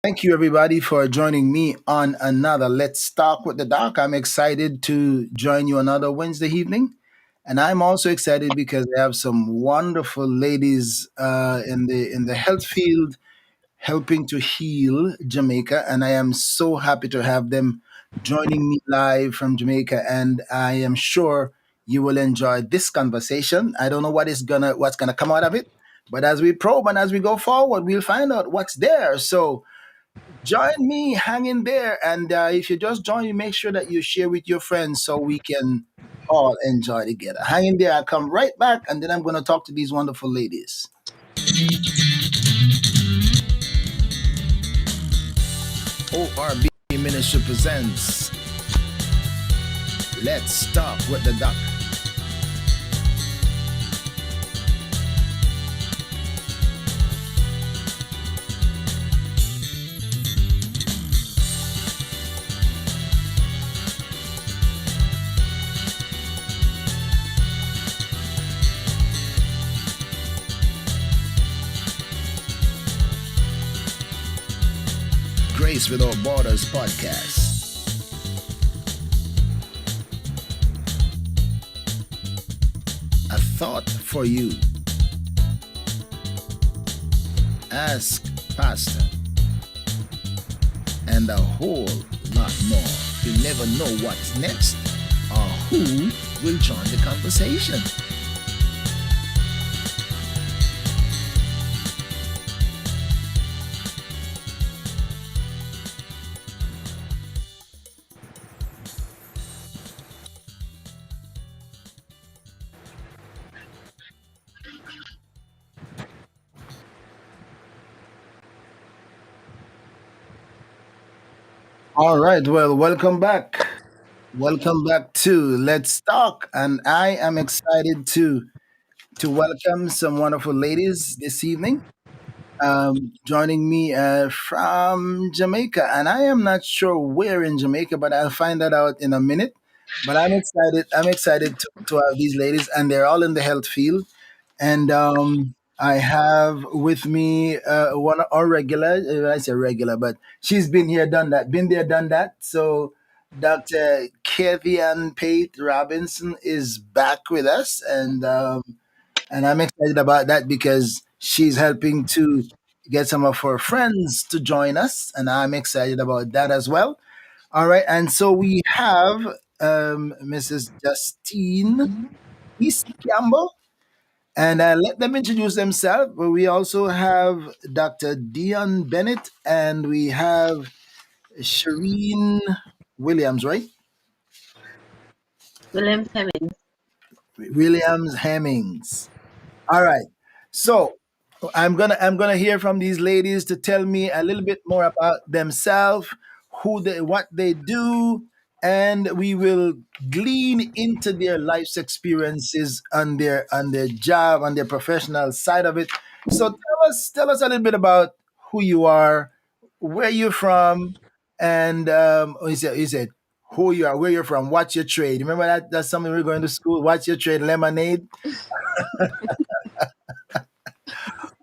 Thank you, everybody, for joining me on another Let's Talk with the Doc. I'm excited to join you another Wednesday evening. And I'm also excited because I have some wonderful ladies in the health field helping to heal Jamaica. And I am so happy to have them joining me live from Jamaica. And I am sure you will enjoy this conversation. I don't know what's gonna come out of it, but as we probe and as we go forward, we'll find out what's there. So join me, hang in there, and if you just join me, make sure that you share with your friends so we can all enjoy together. Hang in there. I'll come right back, and then I'm going to talk to these wonderful ladies. ORB Ministry presents Let's Talk with the Doc. Grace Without Borders podcast. A thought for you. Ask Pastor. And a whole lot more. You never know what's next or who will join the conversation. All right, well, welcome back. Welcome back to Let's Talk. And I am excited to welcome some wonderful ladies this evening. Joining me from Jamaica. And I am not sure where in Jamaica, but I'll find that out in a minute. But I'm excited. I'm excited to have these ladies, and they're all in the health field. And I have with me one our regular. I say regular, but she's been here, done that, been there, done that. So Dr. Kathy Ann Pate Robinson is back with us, and I'm excited about that because she's helping to get some of her friends to join us, and I'm excited about that as well. All right, and so we have Mrs. Justine East Campbell, and let them introduce themselves. But we also have Dr. Dion Bennett, and we have Shireen Williams, right? Williams Hemmings. Williams Hemmings. All right. So I'm gonna hear from these ladies to tell me a little bit more about themselves, what they do, and we will glean into their life's experiences on their job, on their professional side of it. So tell us a little bit about who you are, where you're from, and he said who you are, where you're from, what's your trade. Remember that's something we are going to school. What's your trade? Lemonade.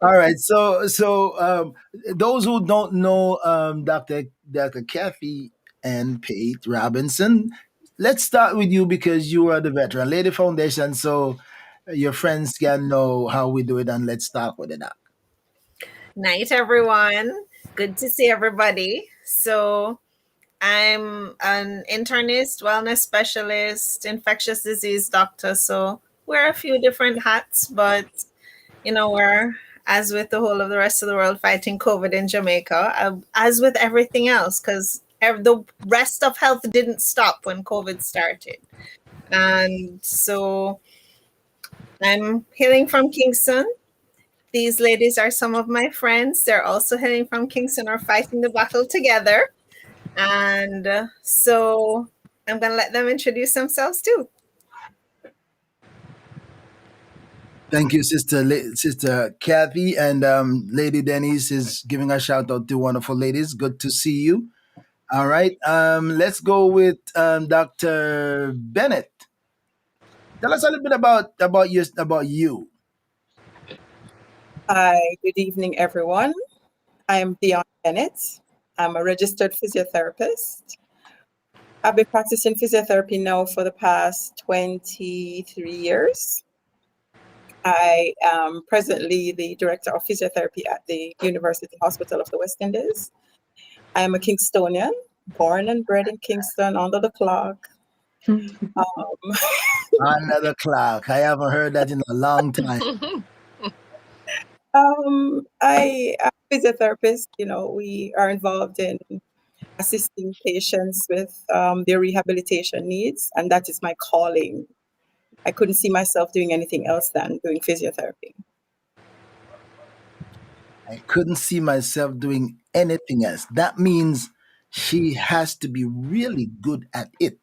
All right. So those who don't know Dr. Kathy and Pate Robinson, let's start with you because you are the veteran. Lady Foundation, so your friends can know how we do it, and let's start with it now. Night, everyone. Good to see everybody. So, I'm an internist, wellness specialist, infectious disease doctor. So, wear a few different hats, but we're, as with the whole of the rest of the world, fighting COVID in Jamaica, as with everything else, because the rest of health didn't stop when COVID started. And so, I'm hailing from Kingston. These ladies are some of my friends. They're also hailing from Kingston or fighting the battle together. And so I'm going to let them introduce themselves too. Thank you, Sister Kathy, and Lady Denise is giving a shout out to wonderful ladies. Good to see you. All right, let's go with Dr. Bennett. Tell us a little bit about you. Hi, good evening, everyone. I am Dion Bennett. I'm a registered physiotherapist. I've been practicing physiotherapy now for the past 23 years. I am presently the director of physiotherapy at the University Hospital of the West Indies. I am a Kingstonian, born and bred in Kingston under the clock. Um, Another clock. I haven't heard that in a long time. I am a physiotherapist. We are involved in assisting patients with their rehabilitation needs, and that is my calling. I couldn't see myself doing anything else than doing physiotherapy. I couldn't see myself doing anything else. That means she has to be really good at it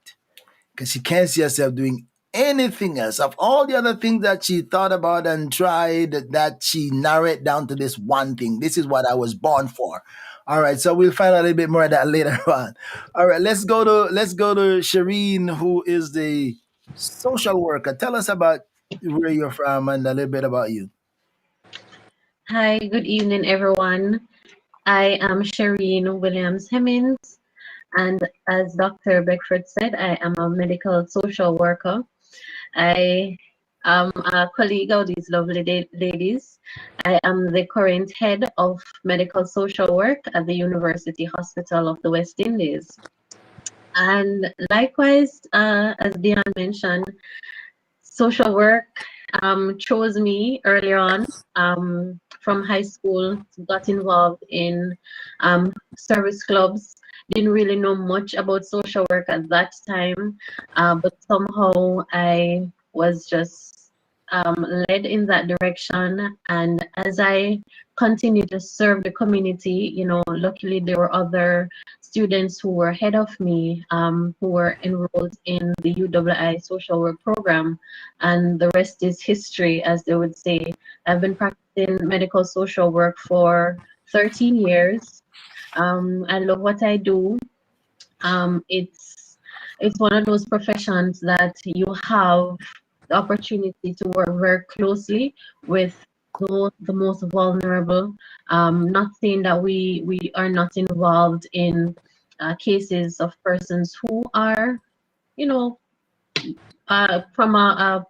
because she can't see herself doing anything else. Of all the other things that she thought about and tried, that she narrowed down to this one thing. This is what I was born for. All right, so we'll find out a little bit more of that later on. All right, let's go to Shireen, who is the social worker. Tell us about where you're from and a little bit about you. Hi, good evening, everyone. I am Shireen Williams Hemmings, and as Dr. Beckford said, I am a medical social worker. I am a colleague of these lovely ladies. I am the current head of medical social work at the University Hospital of the West Indies. And likewise, as Dion mentioned, social work chose me earlier on from high school, got involved in service clubs. Didn't really know much about social work at that time, but somehow I was just led in that direction. And as I continued to serve the community, luckily there were other students who were ahead of me, who were enrolled in the UWI social work program, and the rest is history, as they would say. I've been practicing medical social work for 13 years. I love what I do. It's one of those professions that you have the opportunity to work very closely with the most vulnerable. Not saying that we are not involved in cases of persons who are, you know, from a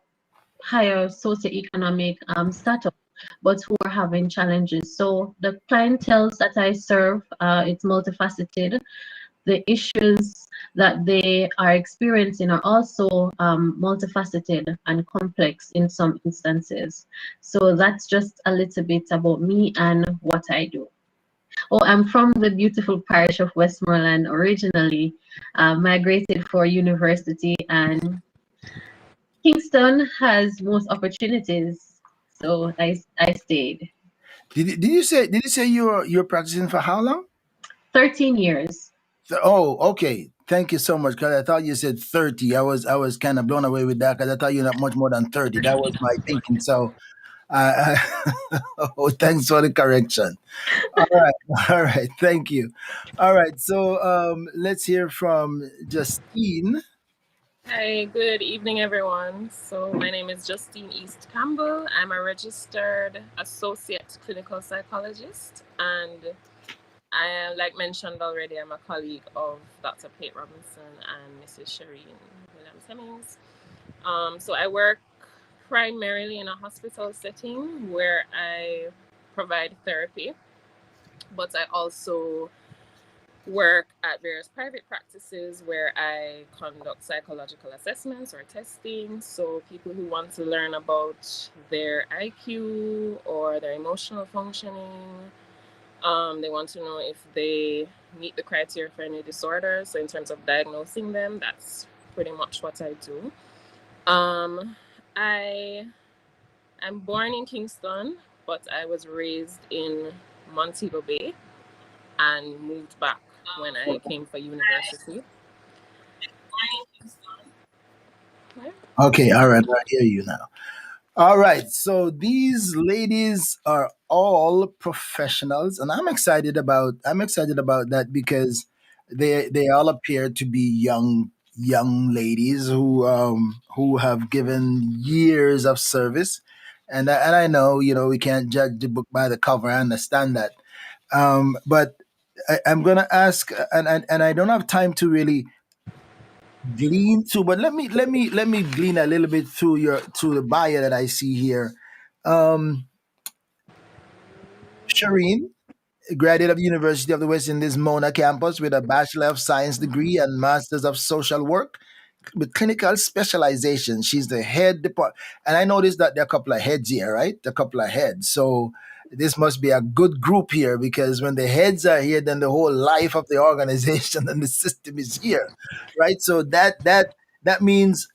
higher socioeconomic status, but who are having challenges. So the clientele that I serve, it's multifaceted. The issues that they are experiencing are also multifaceted and complex in some instances. So that's just a little bit about me and what I do. Oh, I'm from the beautiful parish of Westmoreland originally, migrated for university, and Kingston has most opportunities, so I stayed. Did you say you're practicing for how long? 13 years. Oh, okay. Thank you so much. Because I thought you said 30. I was kind of blown away with that because I thought you're not much more than 30. That was my thinking. So, oh, thanks for the correction. All right, all right. Thank you. All right. So, let's hear from Justine. Hi, good evening, everyone. So, my name is Justine East Campbell. I'm a registered associate clinical psychologist, and I am, like mentioned already, I'm a colleague of Dr. Pate Robinson and Mrs. Shireen Williams Hemmings. So, I work primarily in a hospital setting where I provide therapy, but I also work at various private practices where I conduct psychological assessments or testing. So people who want to learn about their IQ or their emotional functioning, they want to know if they meet the criteria for any disorder. So in terms of diagnosing them, that's pretty much what I do. I am born in Kingston, but I was raised in Montego Bay and moved back when I came for university. Yeah. Okay. All right. I hear you now. All right. So these ladies are all professionals, and I'm excited about that because they all appear to be young ladies who have given years of service, and I know we can't judge the book by the cover. I understand that, but I'm gonna ask, and I don't have time to really glean through, but let me glean a little bit through the bio that I see here. Um, Shireen, graduate of University of the West Indies Mona campus with a Bachelor of Science degree and Masters of Social Work with clinical specialization. She's the head depart, and I noticed that there are a couple of heads here, right? A couple of heads. So this must be a good group here because when the heads are here, then the whole life of the organization and the system is here, right? So that means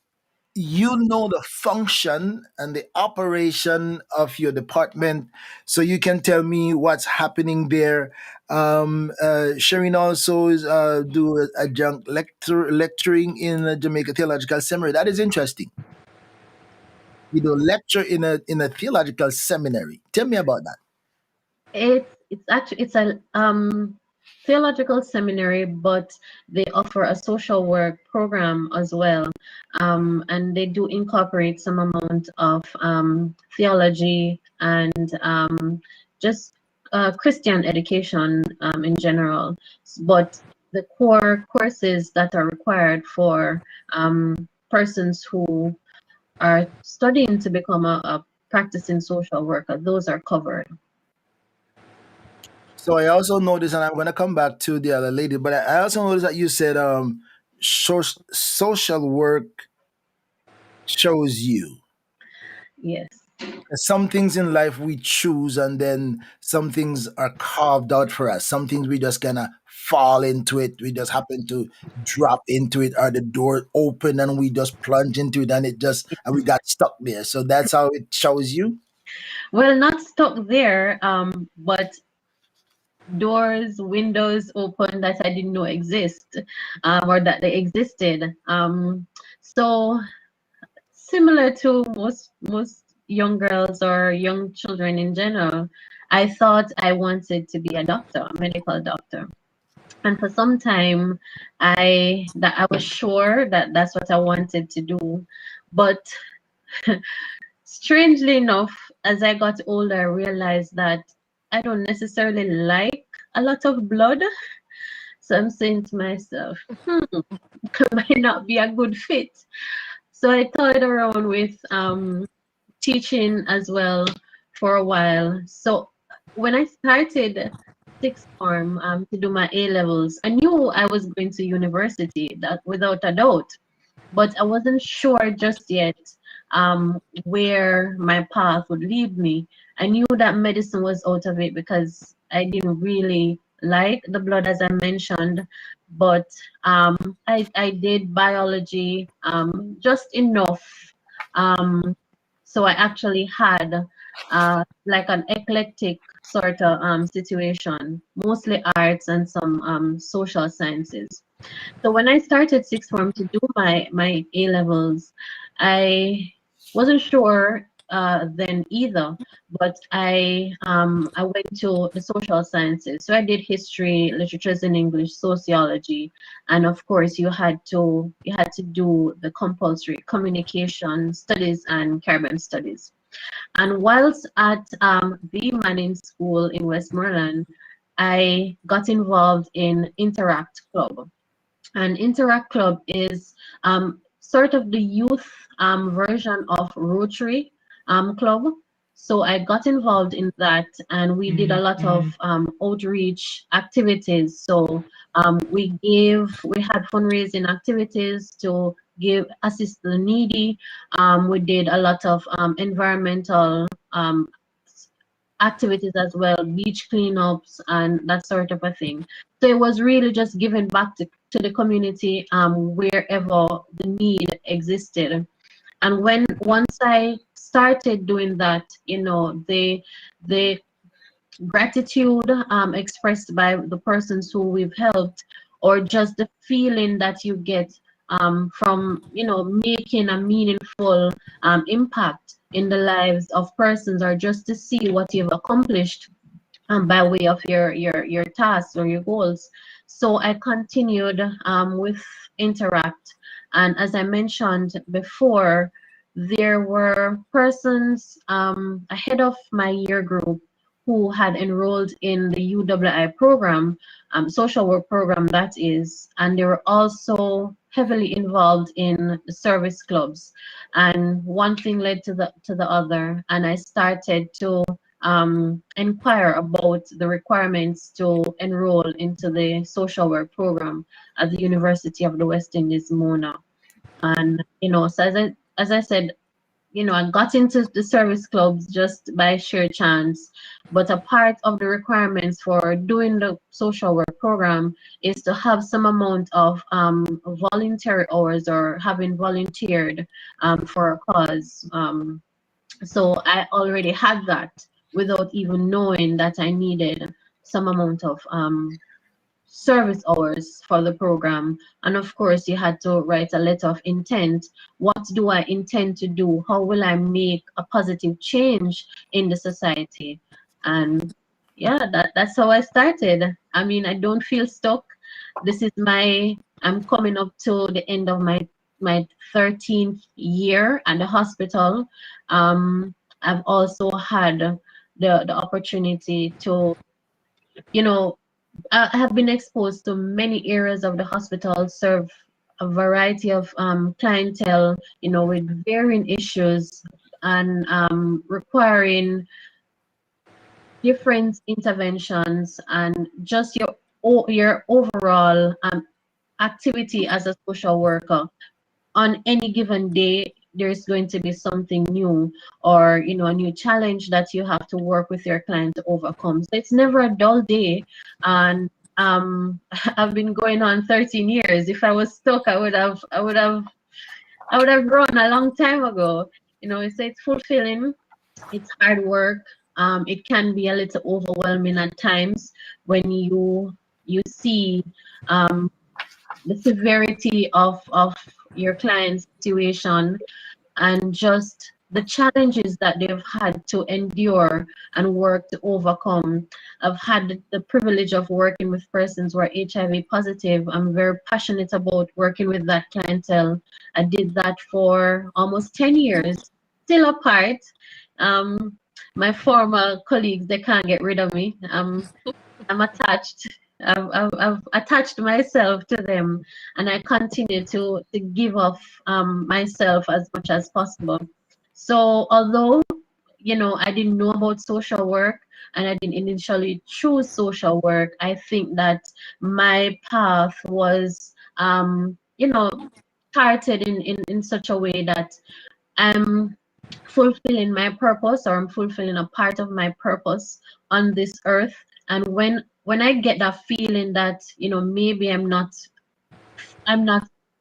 you know the function and the operation of your department, so you can tell me what's happening there. Shireen also is do adjunct lecturing in the Jamaica Theological Seminary. That is interesting. You do lecture in a theological seminary. Tell me about that. It's a theological seminary, but they offer a social work program as well, and they do incorporate some amount of theology and just Christian education in general. But the core courses that are required for persons who are studying to become a practicing social worker, those are covered. So I also noticed, and I'm going to come back to the other lady, but I also noticed that you said social work shows you. Yes. Some things in life we choose, and then some things are carved out for us. Some things we just kind of fall into it. We just happen to drop into it, or the door open and we just plunge into it, and and we got stuck there. So that's how it shows you. Well, not stuck there, but doors, windows open that I didn't know exist, or that they existed. So similar to most young girls or young children in general, I thought I wanted to be a doctor, a medical doctor. And for some time, I was sure that that's what I wanted to do, but strangely enough, as I got older, I realized that I don't necessarily like a lot of blood. So I'm saying to myself, might not be a good fit. So I toyed around with teaching as well for a while. So when I started sixth form to do my A levels, I knew I was going to university, that without a doubt, but I wasn't sure just yet where my path would lead me. I knew that medicine was out of it because I didn't really like the blood, as I mentioned, but I did biology just enough. Um, so I actually had like an eclectic sort of situation, mostly arts and some social sciences. So when I started sixth form to do my A levels, I wasn't sure then either, but I went to the social sciences. So I did history, literatures in English, sociology, and of course you had to do the compulsory communication studies and Caribbean studies. And whilst at the Manning School in Westmoreland, I got involved in Interact Club. And Interact Club is sort of the youth version of Rotary Club. So I got involved in that, and we did a lot of outreach activities. So we had fundraising activities to assist the needy. We did a lot of environmental activities as well, beach cleanups and that sort of a thing. So it was really just giving back to the community wherever the need existed. And once I started doing that, the gratitude expressed by the persons who we've helped, or just the feeling that you get from making a meaningful impact in the lives of persons, or just to see what you've accomplished by way of your tasks or your goals. So I continued with Interact, and as I mentioned before, there were persons ahead of my year group who had enrolled in the UWI program, social work program that is, and they were also heavily involved in the service clubs. And one thing led to the other, and I started to inquire about the requirements to enroll into the social work program at the University of the West Indies, Mona. And so as I said, I got into the service clubs just by sheer chance. But a part of the requirements for doing the social work program is to have some amount of voluntary hours or having volunteered for a cause. So I already had that without even knowing that I needed some amount of service hours for the program. And of course, you had to write a letter of intent. What do I intend to do? How will I make a positive change in the society? And yeah, that's how I started. I mean, I don't feel stuck. This is I'm coming up to the end of my 13th year at the hospital. I've also had the opportunity to, you know, I have been exposed to many areas of the hospital, serve a variety of clientele, with varying issues and requiring different interventions, and just your overall activity as a social worker. On any given day, there's going to be something new, or a new challenge that you have to work with your client to overcome. So it's never a dull day. And I've been going on 13 years. If I was stuck, I would have run a long time ago. So it's fulfilling. It's hard work. It can be a little overwhelming at times when you see the severity of your client's situation, and just the challenges that they've had to endure and work to overcome. I've had the privilege of working with persons who are HIV positive. I'm very passionate about working with that clientele. I did that for almost 10 years, still apart. My former colleagues, they can't get rid of me. I'm attached. I've attached myself to them, and I continue to give off myself as much as possible. So although I didn't know about social work and I didn't initially choose social work, I think that my path was charted in such a way that I'm fulfilling my purpose, or I'm fulfilling a part of my purpose on this earth. And when I get that feeling that maybe I'm not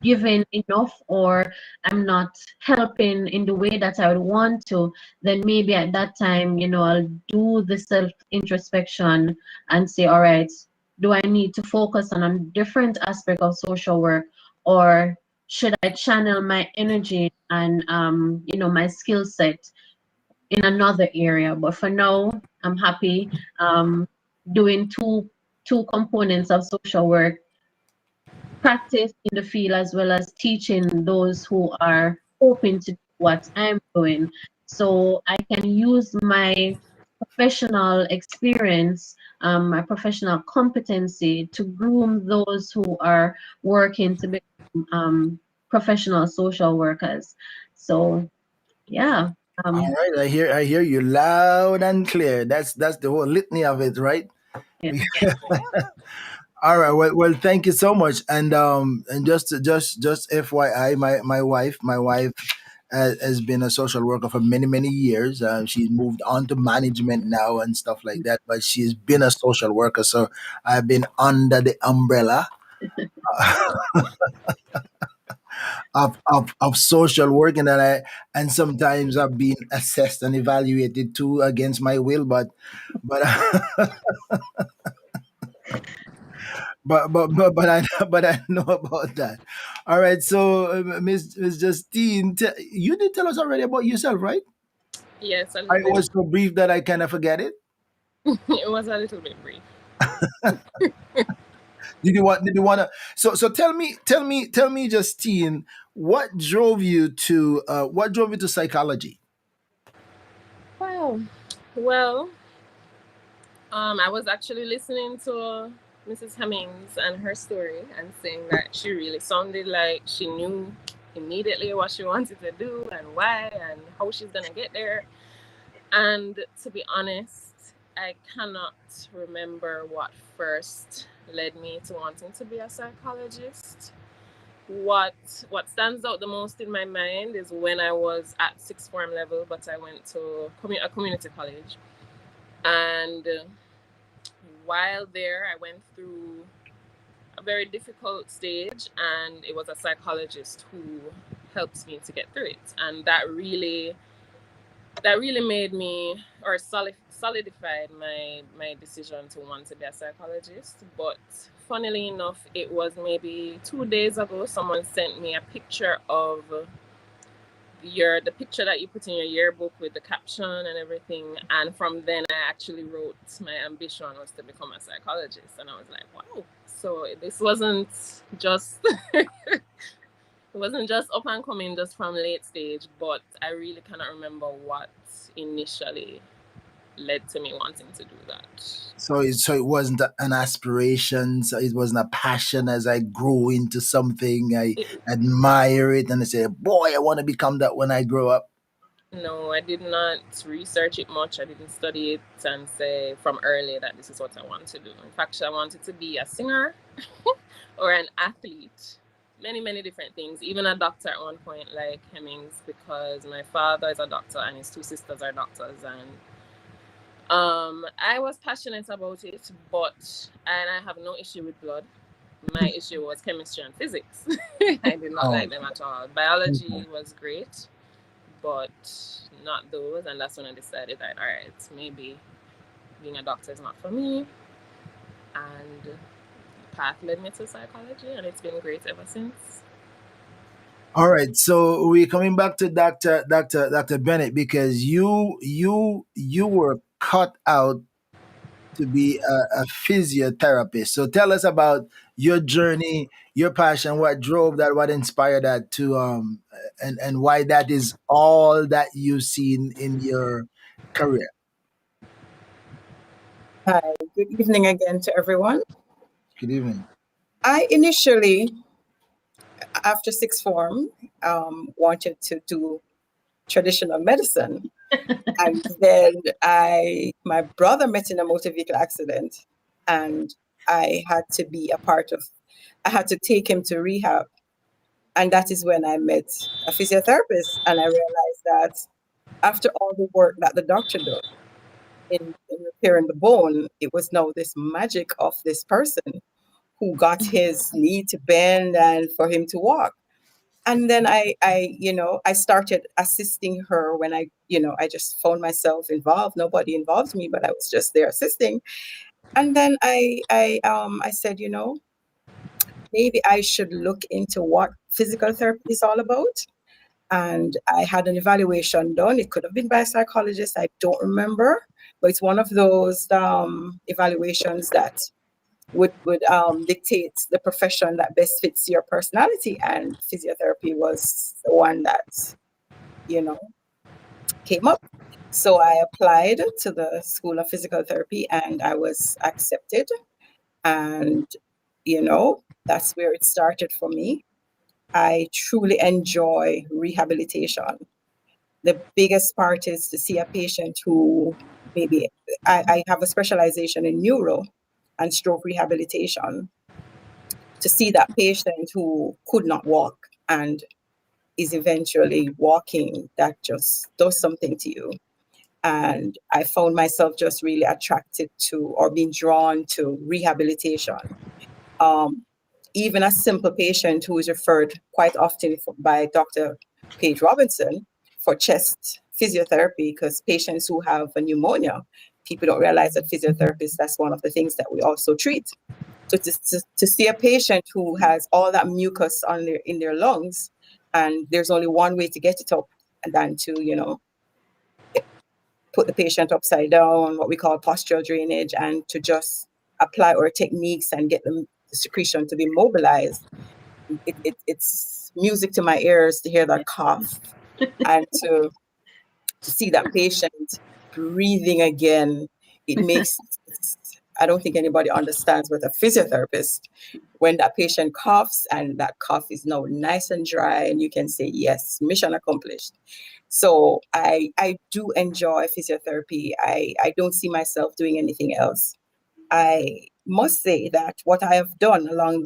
giving enough, or I'm not helping in the way that I would want to, then maybe at that time I'll do the self introspection and say, all right, do I need to focus on a different aspect of social work, or should I channel my energy and my skill set in another area? But for now, I'm happy doing two components of social work: practice in the field as well as teaching those who are hoping to do what I'm doing. So I can use my professional experience, my professional competency to groom those who are working to become professional social workers. So yeah. All right, I hear you loud and clear. That's the whole litany of it, right? Yeah. All right. Well, thank you so much. And just FYI, my wife has been a social worker for many many years. She's moved on to management now and stuff like that. But she's been a social worker, so I've been under the umbrella of social work, and sometimes I've been assessed and evaluated too against my will. But but I but I know about that. All right, so Miss Justine, you did tell us already about yourself, right? Yes, a I little bit. was so brief that I kind of forget it. It was a little bit brief. Did you want to? So tell me, Justine, what drove you to psychology? Wow. Well, I was actually listening to Mrs. Hemmings and her story and saying that she really sounded like she knew immediately what she wanted to do and why and how she's gonna get there. And to be honest, I cannot remember what first led me to wanting to be a psychologist. What stands out the most in my mind is when I was at sixth form level, but I went to a community college, and while there, I went through a very difficult stage, and it was a psychologist who helped me to get through it, and that really made me, or solidified my decision to want to be a psychologist. But funnily enough, it was maybe 2 days ago someone sent me a picture of the picture that you put in your yearbook with the caption and everything, and from then I actually wrote my ambition was to become a psychologist, and I was like, wow. So this wasn't just it wasn't just up and coming just from late stage, but I really cannot remember what initially led to me wanting to do that. So it wasn't an aspiration. So it wasn't a passion. As I grow into something, I admire it, and I say, "Boy, I want to become that when I grow up." No, I did not research it much. I didn't study it and say from early that this is what I want to do. In fact, I wanted to be a singer or an athlete. Many different things. Even a doctor at one point, like Hemmings, because my father is a doctor and his two sisters are doctors, and I was passionate about it, and I have no issue with blood. My issue was chemistry and physics. I did not like them at all. Biology was great, but not those, and that's when I decided that, all right, maybe being a doctor is not for me, and the path led me to psychology, and it's been great ever since. All right, so we're coming back to Dr. Bennett, because you were cut out to be a physiotherapist. So tell us about your journey, your passion, what drove that, what inspired that to and why that is all that you've seen in your career. Hi, good evening again to everyone. Good evening. I initially, after sixth form, wanted to do traditional medicine. And then my brother met in a motor vehicle accident, and I had to take him to rehab. And that is when I met a physiotherapist, and I realized that after all the work that the doctor did in repairing the bone, it was now this magic of this person who got his knee to bend and for him to walk. And then I started assisting her when I just found myself involved. Nobody involved me, but I was just there assisting. And then I said, maybe I should look into what physical therapy is all about. And I had an evaluation done. It could have been by a psychologist. I don't remember, but it's one of those evaluations that would dictate the profession that best fits your personality. And physiotherapy was the one that, came up. So I applied to the School of Physical Therapy and I was accepted. And, that's where it started for me. I truly enjoy rehabilitation. The biggest part is to see a patient who maybe I have a specialization in neuro and stroke rehabilitation. To see that patient who could not walk and is eventually walking, that just does something to you. And I found myself just really attracted to or being drawn to rehabilitation. Even a simple patient who is referred quite often by Dr. Paige Robinson for chest physiotherapy, because patients who have a pneumonia, people don't realize that physiotherapists, that's one of the things that we also treat. So to see a patient who has all that mucus in their lungs, and there's only one way to get it up, and then to, put the patient upside down, what we call postural drainage, and to just apply our techniques and get the secretion to be mobilized. It's music to my ears to hear that cough and to see that patient breathing again. It makes I don't think anybody understands what a physiotherapist, when that patient coughs and that cough is now nice and dry, and you can say, yes, mission accomplished. So I do enjoy physiotherapy. I don't see myself doing anything else. I must say that what I have done along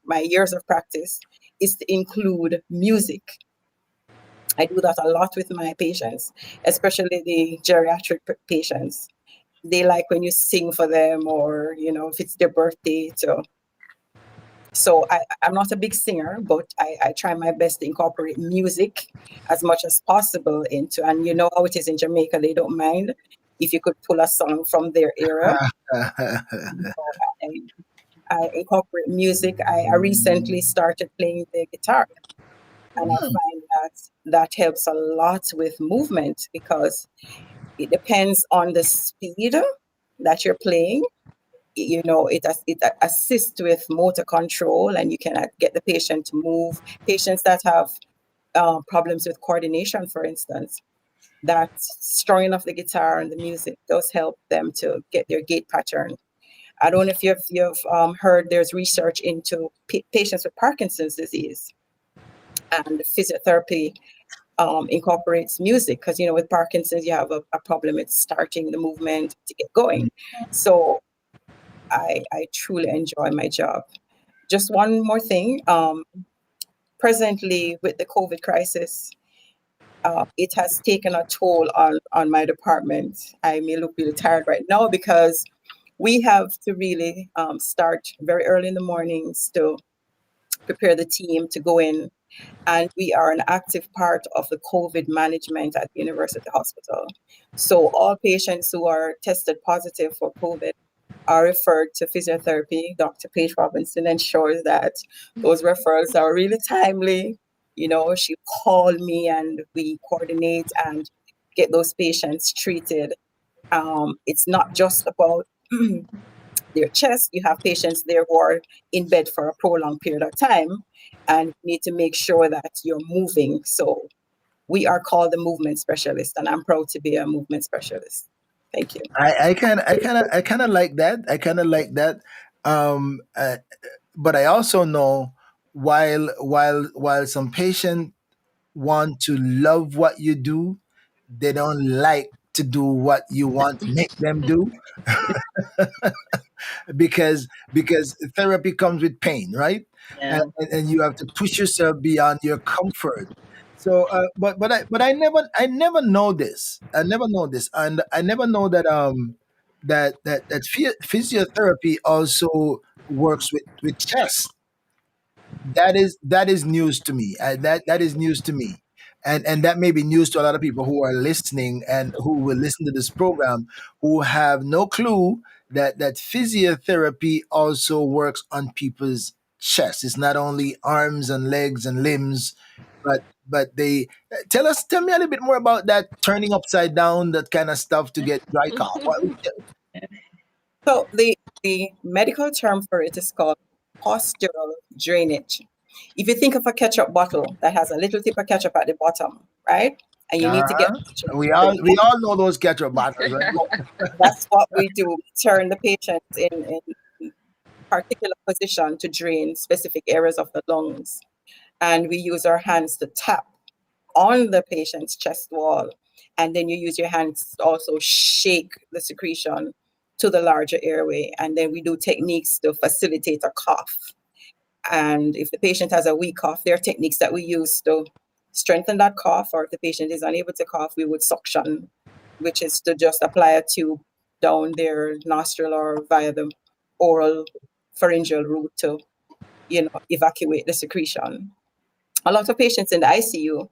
my years of practice is to include music. I do that a lot with my patients, especially the geriatric patients. They like when you sing for them, or if it's their birthday. So I'm not a big singer, but I try my best to incorporate music as much as possible into, and you know how it is in Jamaica, they don't mind if you could pull a song from their era. So I incorporate music. I recently started playing the guitar, and I find that helps a lot with movement, because it depends on the speed that you're playing. It assists with motor control, and you can get the patient to move. Patients that have problems with coordination, for instance, that strumming of the guitar and the music does help them to get their gait pattern. I don't know if you've heard, there's research into patients with Parkinson's disease, and physiotherapy incorporates music, because with Parkinson's you have a problem with starting the movement to get going. So I truly enjoy my job. Just one more thing. Presently, with the COVID crisis, it has taken a toll on my department. I may look really tired right now, because we have to really start very early in the mornings to prepare the team to go in. And we are an active part of the COVID management at the University Hospital. So all patients who are tested positive for COVID are referred to physiotherapy. Dr. Paige Robinson ensures that those referrals are really timely. She called me, and we coordinate and get those patients treated. It's not just about their chest. You have patients there who are in bed for a prolonged period of time, and you need to make sure that you're moving. So we are called the movement specialist, and I'm proud to be a movement specialist. Thank you. I kind of like that. I kind of like that. Um, uh, but I also know, while some patients want to love what you do, they don't like to do what you want to make them do, because therapy comes with pain, right? and, Yeah. and you have to push yourself beyond your comfort. So but I never know this. And I never know that physiotherapy also works with chest. That is news to me. That is news to me, and that may be news to a lot of people who are listening and who will listen to this program, who have no clue that physiotherapy also works on people's chest. It's not only arms and legs and limbs, but they tell me a little bit more about that turning upside down, that kind of stuff to get dry cough. So the medical term for it is called postural drainage. If you think of a ketchup bottle that has a little tip of ketchup at the bottom, right? And you need to get Uh-huh. We all know those ketchup bottles, right? that's what we do. We turn the patient in particular position to drain specific areas of the lungs. And we use our hands to tap on the patient's chest wall. And then you use your hands to also shake the secretion to the larger airway. And then we do techniques to facilitate a cough. And if the patient has a weak cough, there are techniques that we use to strengthen that cough. Or if the patient is unable to cough, we would suction, which is to just apply a tube down their nostril or via the oral pharyngeal route to, evacuate the secretion. A lot of patients in the ICU,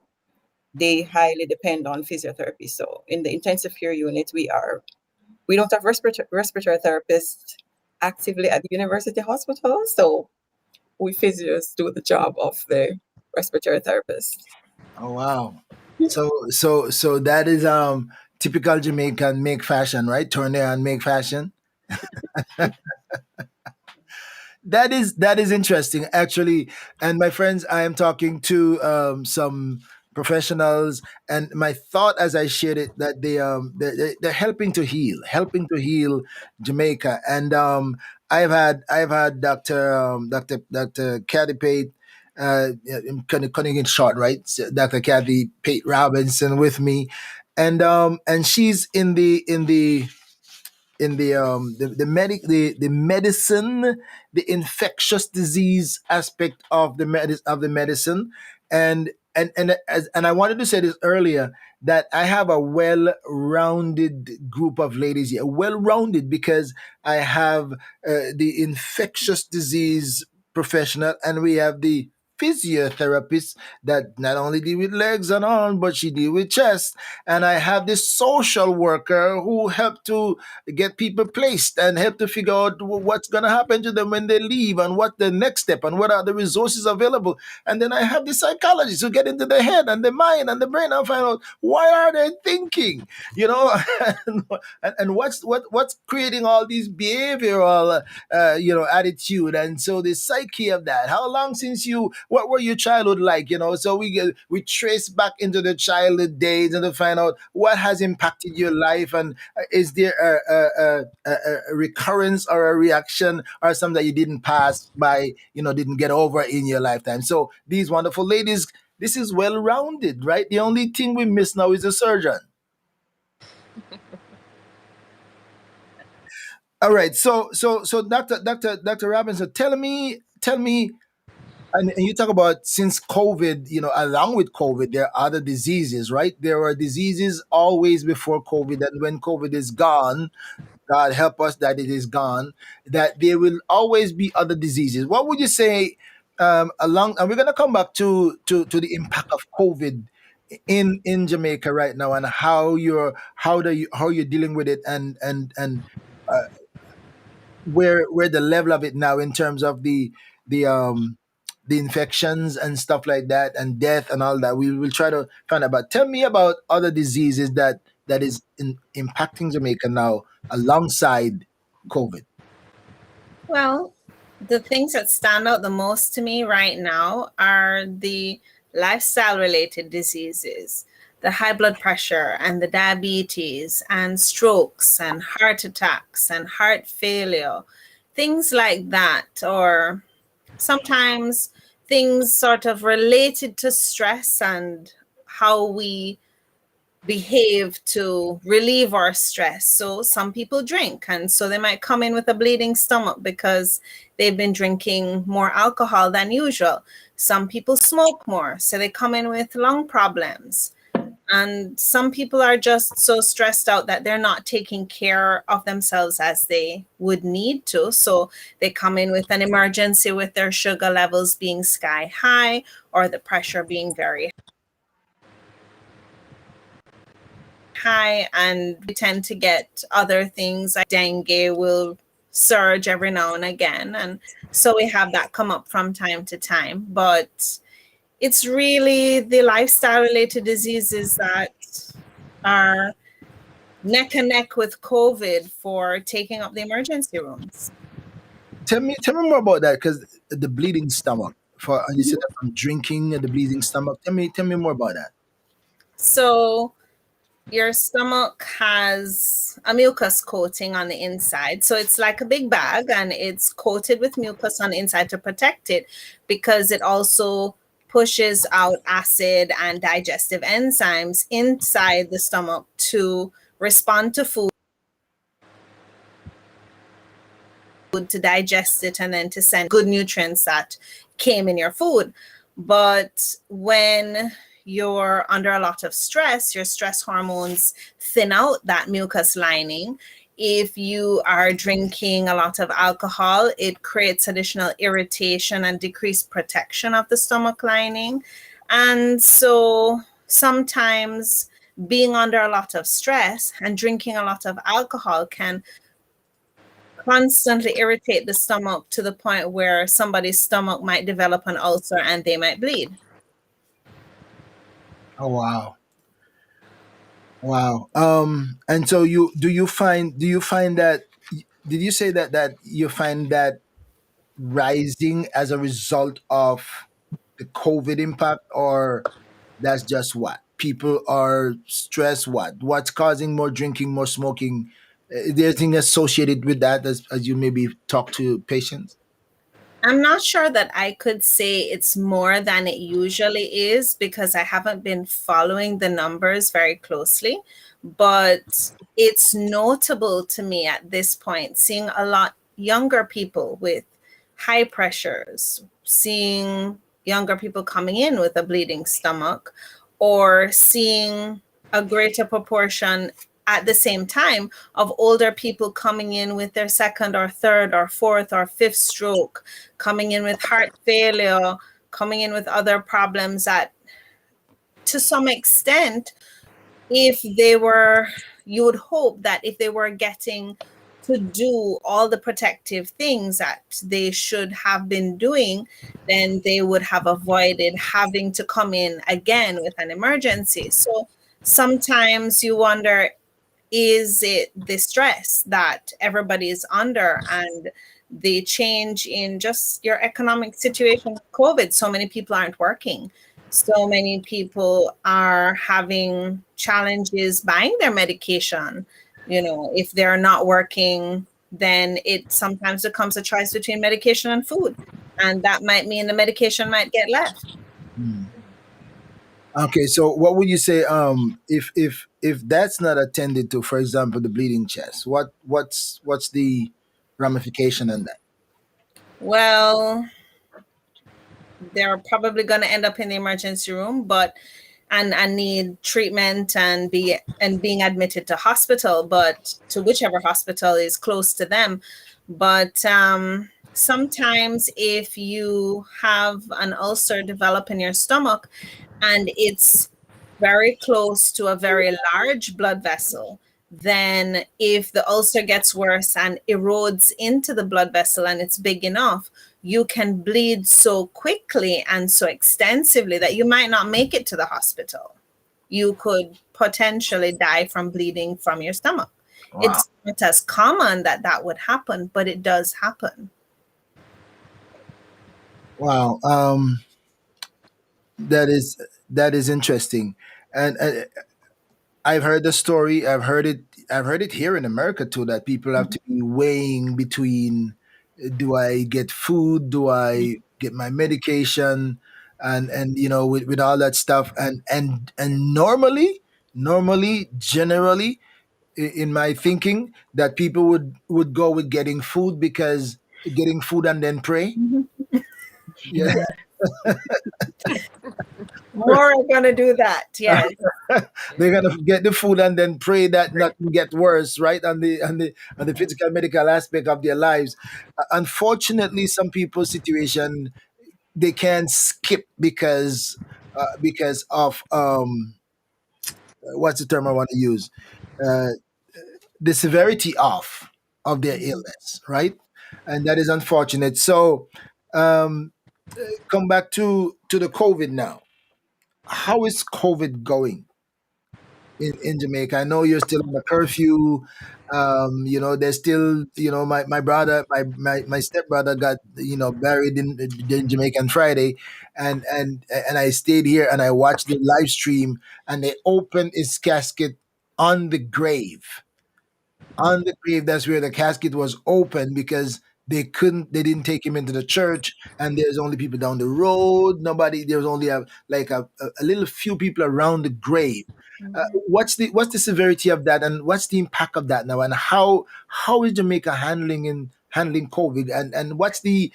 they highly depend on physiotherapy. So in the intensive care unit, we don't have respiratory therapists actively at the university hospital. So we physios do the job of the respiratory therapist. Oh wow. So that is typical Jamaican make fashion, right? Tourne and make fashion. That is interesting, actually. And my friends, I am talking to some professionals, and my thought as I shared it that they're helping to heal Jamaica. And I've had Dr. Kathy Pate, I'm kind of cutting it short, right? So Dr. Kathy Pate Robinson with me, and she's the medicine, the infectious disease aspect of the medicine. And I wanted to say this earlier, that I have a well-rounded group of ladies here, well-rounded, because I have the infectious disease professional, and we have the physiotherapist that not only deal with legs and arms, but she deal with chest. And I have this social worker who help to get people placed and help to figure out what's going to happen to them when they leave, and what the next step, and what are the resources available. And then I have the psychologists who get into the head and the mind and the brain and find out why are they thinking, you know, and what's creating all these behavioral attitude. And so the psyche of that, how long since what were your childhood like, so we trace back into the childhood days and to find out what has impacted your life. And is there a recurrence or a reaction or something that you didn't pass by, didn't get over in your lifetime? So these wonderful ladies, this is well rounded, right? The only thing we miss now is a surgeon. All right. So Dr. Robinson, tell me, and you talk about, since COVID, along with COVID, there are other diseases, right? There were diseases always before COVID, and when COVID is gone, God help us that it is gone, that there will always be other diseases. What would you say, and we're going to come back to the impact of COVID in Jamaica right now, and how you're dealing with it, and where the level of it now in terms of the um the infections and stuff like that, and death and all that. We will try to find out. But tell me about other diseases that is impacting Jamaica now alongside COVID. Well, the things that stand out the most to me right now are the lifestyle related diseases, the high blood pressure and the diabetes and strokes and heart attacks and heart failure, things like that, or sometimes things sort of related to stress and how we behave to relieve our stress. So some people drink, and so they might come in with a bleeding stomach because they've been drinking more alcohol than usual. Some people smoke more, so they come in with lung problems. And some people are just so stressed out that they're not taking care of themselves as they would need to. So they come in with an emergency with their sugar levels being sky high or the pressure being very high, and we tend to get other things like dengue will surge every now and again. And so we have that come up from time to time. But it's really the lifestyle related diseases that are neck and neck with COVID for taking up the emergency rooms. Tell me more about that, because the bleeding stomach, for and you said that from drinking, the bleeding stomach. Tell me more about that. So your stomach has a mucus coating on the inside. So it's like a big bag, and it's coated with mucus on the inside to protect it, because it also pushes out acid and digestive enzymes inside the stomach to respond to food, to digest it, and then to send good nutrients that came in your food. But when you're under a lot of stress, your stress hormones thin out that mucus lining. If you are drinking a lot of alcohol, it creates additional irritation and decreased protection of the stomach lining. And so sometimes being under a lot of stress and drinking a lot of alcohol can constantly irritate the stomach to the point where somebody's stomach might develop an ulcer and they might bleed. Oh, wow. Wow. And so do you find that, did you say that you find that rising as a result of the COVID impact, or That's just what people are stressed. What's causing more drinking, more smoking? Is there anything associated with that as you maybe talk to patients? I'm not sure that I could say it's more than it usually is because I haven't been following the numbers very closely. But it's notable to me at this point, seeing a lot younger people with high pressures, seeing younger people coming in with a bleeding stomach, or seeing a greater proportion at the same time of older people coming in with their second or third or fourth or fifth stroke, coming in with heart failure, coming in with other problems that, to some extent, if they were, you would hope that if they were getting to do all the protective things that they should have been doing, then they would have avoided having to come in again with an emergency. So sometimes you wonder, is it the stress that everybody is under and the change in just your economic situation with COVID? So many people aren't working. So many people are having challenges buying their medication. You know, if they're not working, then it sometimes becomes a choice between medication and food. And that might mean the medication might get left. Hmm. Okay, so what would you say if that's not attended to, for example, the bleeding chest? What's the ramification on that? Well, they're probably going to end up in the emergency room, but and need treatment and being admitted to hospital, but to whichever hospital is close to them. But sometimes if you have an ulcer develop in your stomach and it's very close to a very large blood vessel, then if the ulcer gets worse and erodes into the blood vessel and it's big enough, you can bleed so quickly and so extensively that you might not make it to the hospital. You could potentially die from bleeding from your stomach. Wow. It's not as common that that would happen, but it does happen. Wow. That is that is interesting, and I've heard the story. I've heard it. I've heard it here in America too. That people have to be weighing between: do I get food? Do I get my medication? And with all that stuff. And normally, generally, in my thinking, that people would go with getting food, because getting food and then pray. Yeah. More are going to do that, yes. They're gonna get the food and then pray that nothing get worse, right? On the physical medical aspect of their lives. Unfortunately, some people's situation, they can't skip because of what's the term I want to use? Uh, the severity of their illness, right? And that is unfortunate. So, um, come back to the COVID now. How is COVID going in Jamaica? I know you're still on a curfew. There's still, my brother, my stepbrother got, buried in Jamaica on Friday, and I stayed here and I watched the live stream, and they opened his casket on the grave. On the grave, that's where the casket was open, because they didn't take him into the church, and there's only people down the road. Nobody, there was only a little few people around the grave. What's the severity of that, and what's the impact of that now, and how is Jamaica handling COVID, and what's the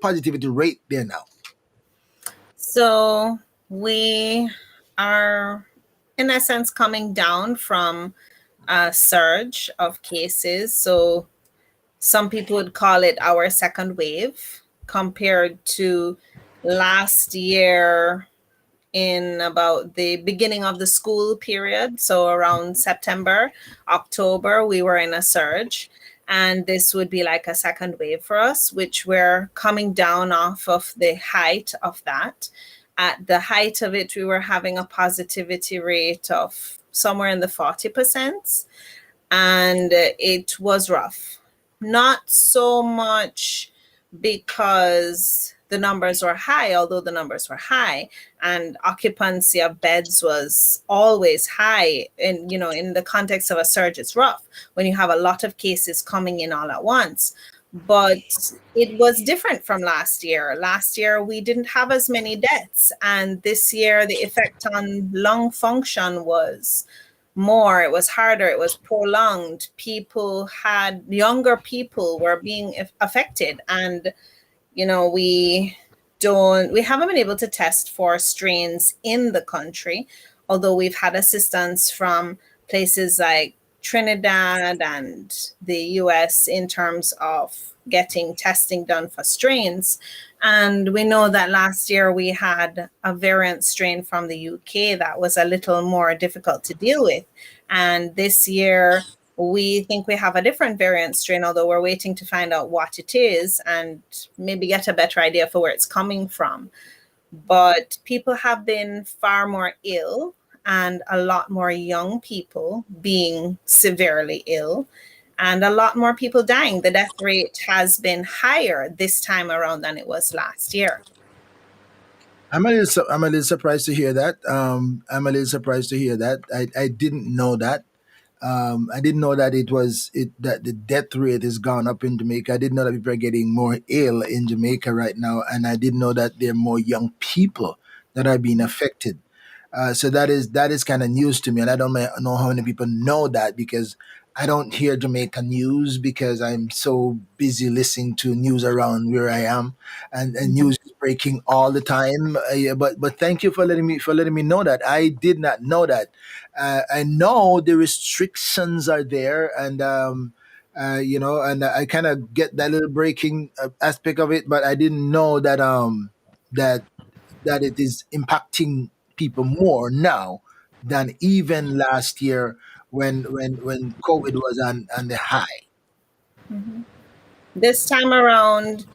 positivity rate there now? So we are, in essence, coming down from a surge of cases. So some people would call it our second wave compared to last year in about the beginning of the school period. So around September, October, we were in a surge. And this would be like a second wave for us, which we're coming down off of the height of that. At the height of it, we were having a positivity rate of somewhere in the 40%. And it was rough. Not so much because the numbers were high, although the numbers were high, and occupancy of beds was always high. And, in the context of a surge, it's rough when you have a lot of cases coming in all at once. But it was different from last year. Last year, we didn't have as many deaths. And this year, the effect on lung function was more. It was harder. It was prolonged. Younger people were being affected. And, we haven't been able to test for strains in the country, although we've had assistance from places like Trinidad and the US in terms of getting testing done for strains. And we know that last year we had a variant strain from the UK that was a little more difficult to deal with. And this year we think we have a different variant strain, although we're waiting to find out what it is and maybe get a better idea for where it's coming from. But people have been far more ill, and a lot more young people being severely ill, and a lot more people dying. The death rate has been higher this time around than it was last year. I'm a little surprised to hear that. I'm a little surprised to hear that. I didn't know that. I didn't know that that the death rate has gone up in Jamaica. I didn't know that people are getting more ill in Jamaica right now, and I didn't know that there are more young people that are being affected. So that is kind of news to me, and I don't know how many people know that because I don't hear Jamaica news because I'm so busy listening to news around where I am, and news is breaking all the time. Yeah, but thank you for letting me know that. I did not know that. I know the restrictions are there, and and I kind of get that little breaking aspect of it, but I didn't know that that it is impacting people more now than even last year when COVID was on the high. Mhm. This time around,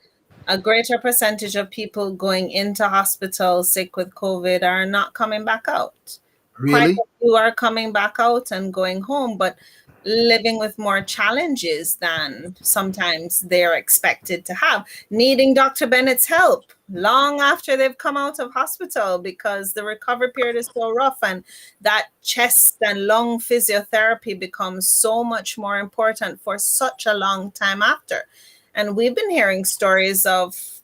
a greater percentage of people going into hospital sick with COVID are not coming back out. Quite Really? a few are coming back out and going home, but living with more challenges than sometimes they're expected to have, needing Dr. Bennett's help long after they've come out of hospital because the recovery period is so rough, and that chest and lung physiotherapy becomes so much more important for such a long time after. And we've been hearing stories of,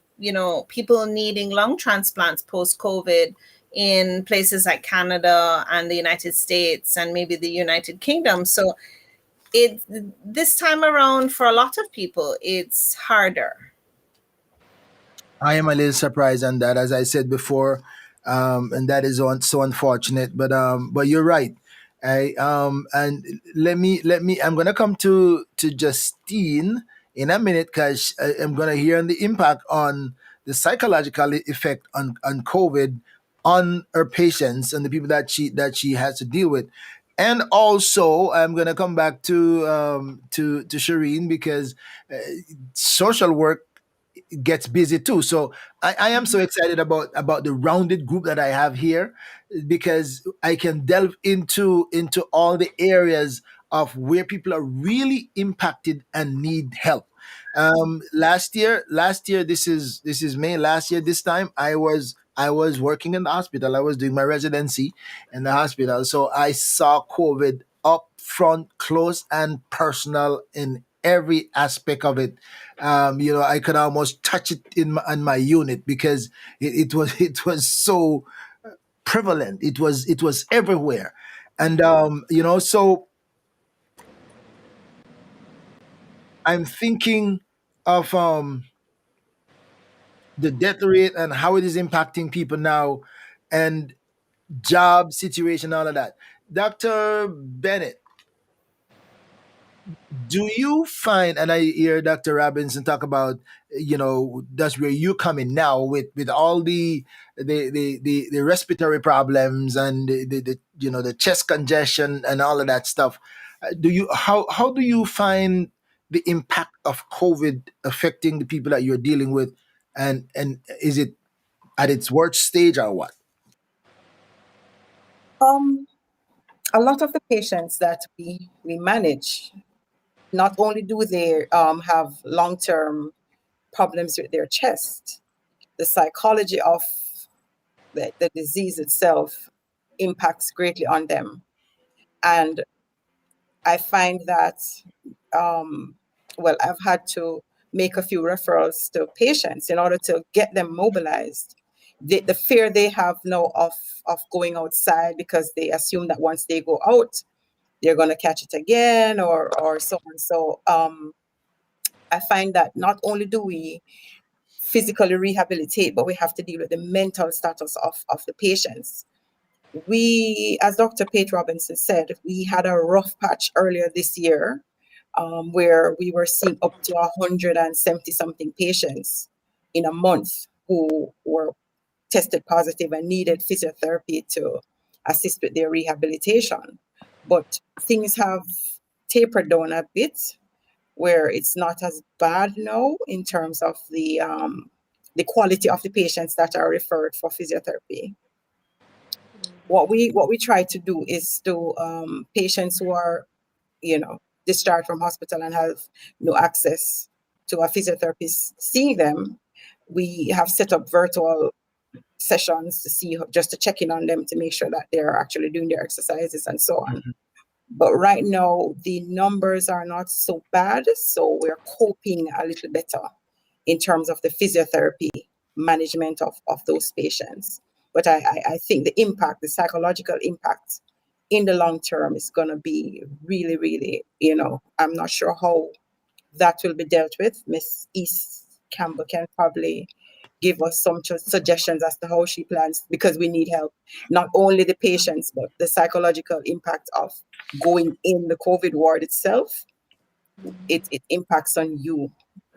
people needing lung transplants post COVID in places like Canada and the United States and maybe the United Kingdom. So it this time around for a lot of people, it's harder. I am a little surprised on that, as I said before, and that is so unfortunate. But you're right. And let me. I'm gonna come to Justine in a minute because I'm gonna hear on the impact on the psychological effect on COVID on her patients and the people that she has to deal with. And also, I'm gonna come back to Shireen because uh, social work gets busy too. So I am so excited about the rounded group that I have here because I can delve into all the areas of where people are really impacted and need help. Last year, this is May. Last year, this time I was working in the hospital. I was doing my residency in the hospital, so I saw COVID up front, close and personal in every aspect of it. I could almost touch it in my unit because it was so prevalent. It was everywhere, and so I'm thinking of the death rate and how it is impacting people now, and job situation, all of that. Dr. Bennett, do you find, and I hear Dr. Robinson talk about, that's where you come in now with all the respiratory problems and the chest congestion and all of that stuff. Do you how do you find the impact of COVID affecting the people that you're dealing with, and is it at its worst stage or what? Um, a lot of the patients that we manage, not only do they have long-term problems with their chest, the psychology of the disease itself impacts greatly on them. And I find that, well, I've had to make a few referrals to patients in order to get them mobilized. The fear they have now of going outside, because they assume that once they go out, they're going to catch it again, or so on. So I find that not only do we physically rehabilitate, but we have to deal with the mental status of the patients. We, as Dr. Pate Robinson said, we had a rough patch earlier this year, where we were seeing up to 170 something patients in a month who were tested positive and needed physiotherapy to assist with their rehabilitation. But things have tapered down a bit, where it's not as bad now in terms of the quality of the patients that are referred for physiotherapy. What we try to do is to patients who are, discharged from hospital and have no access to a physiotherapist seeing them, we have set up virtual sessions to see, just to check in on them, to make sure that they're actually doing their exercises and so on. But right now, the numbers are not so bad, so we're coping a little better in terms of the physiotherapy management of those patients. But I think the impact, the psychological impact in the long term is going to be really, really, I'm not sure how that will be dealt with. Miss East Campbell can probably give us some suggestions as to how she plans, because we need help, not only the patients, but the psychological impact of going in the COVID ward itself. It impacts on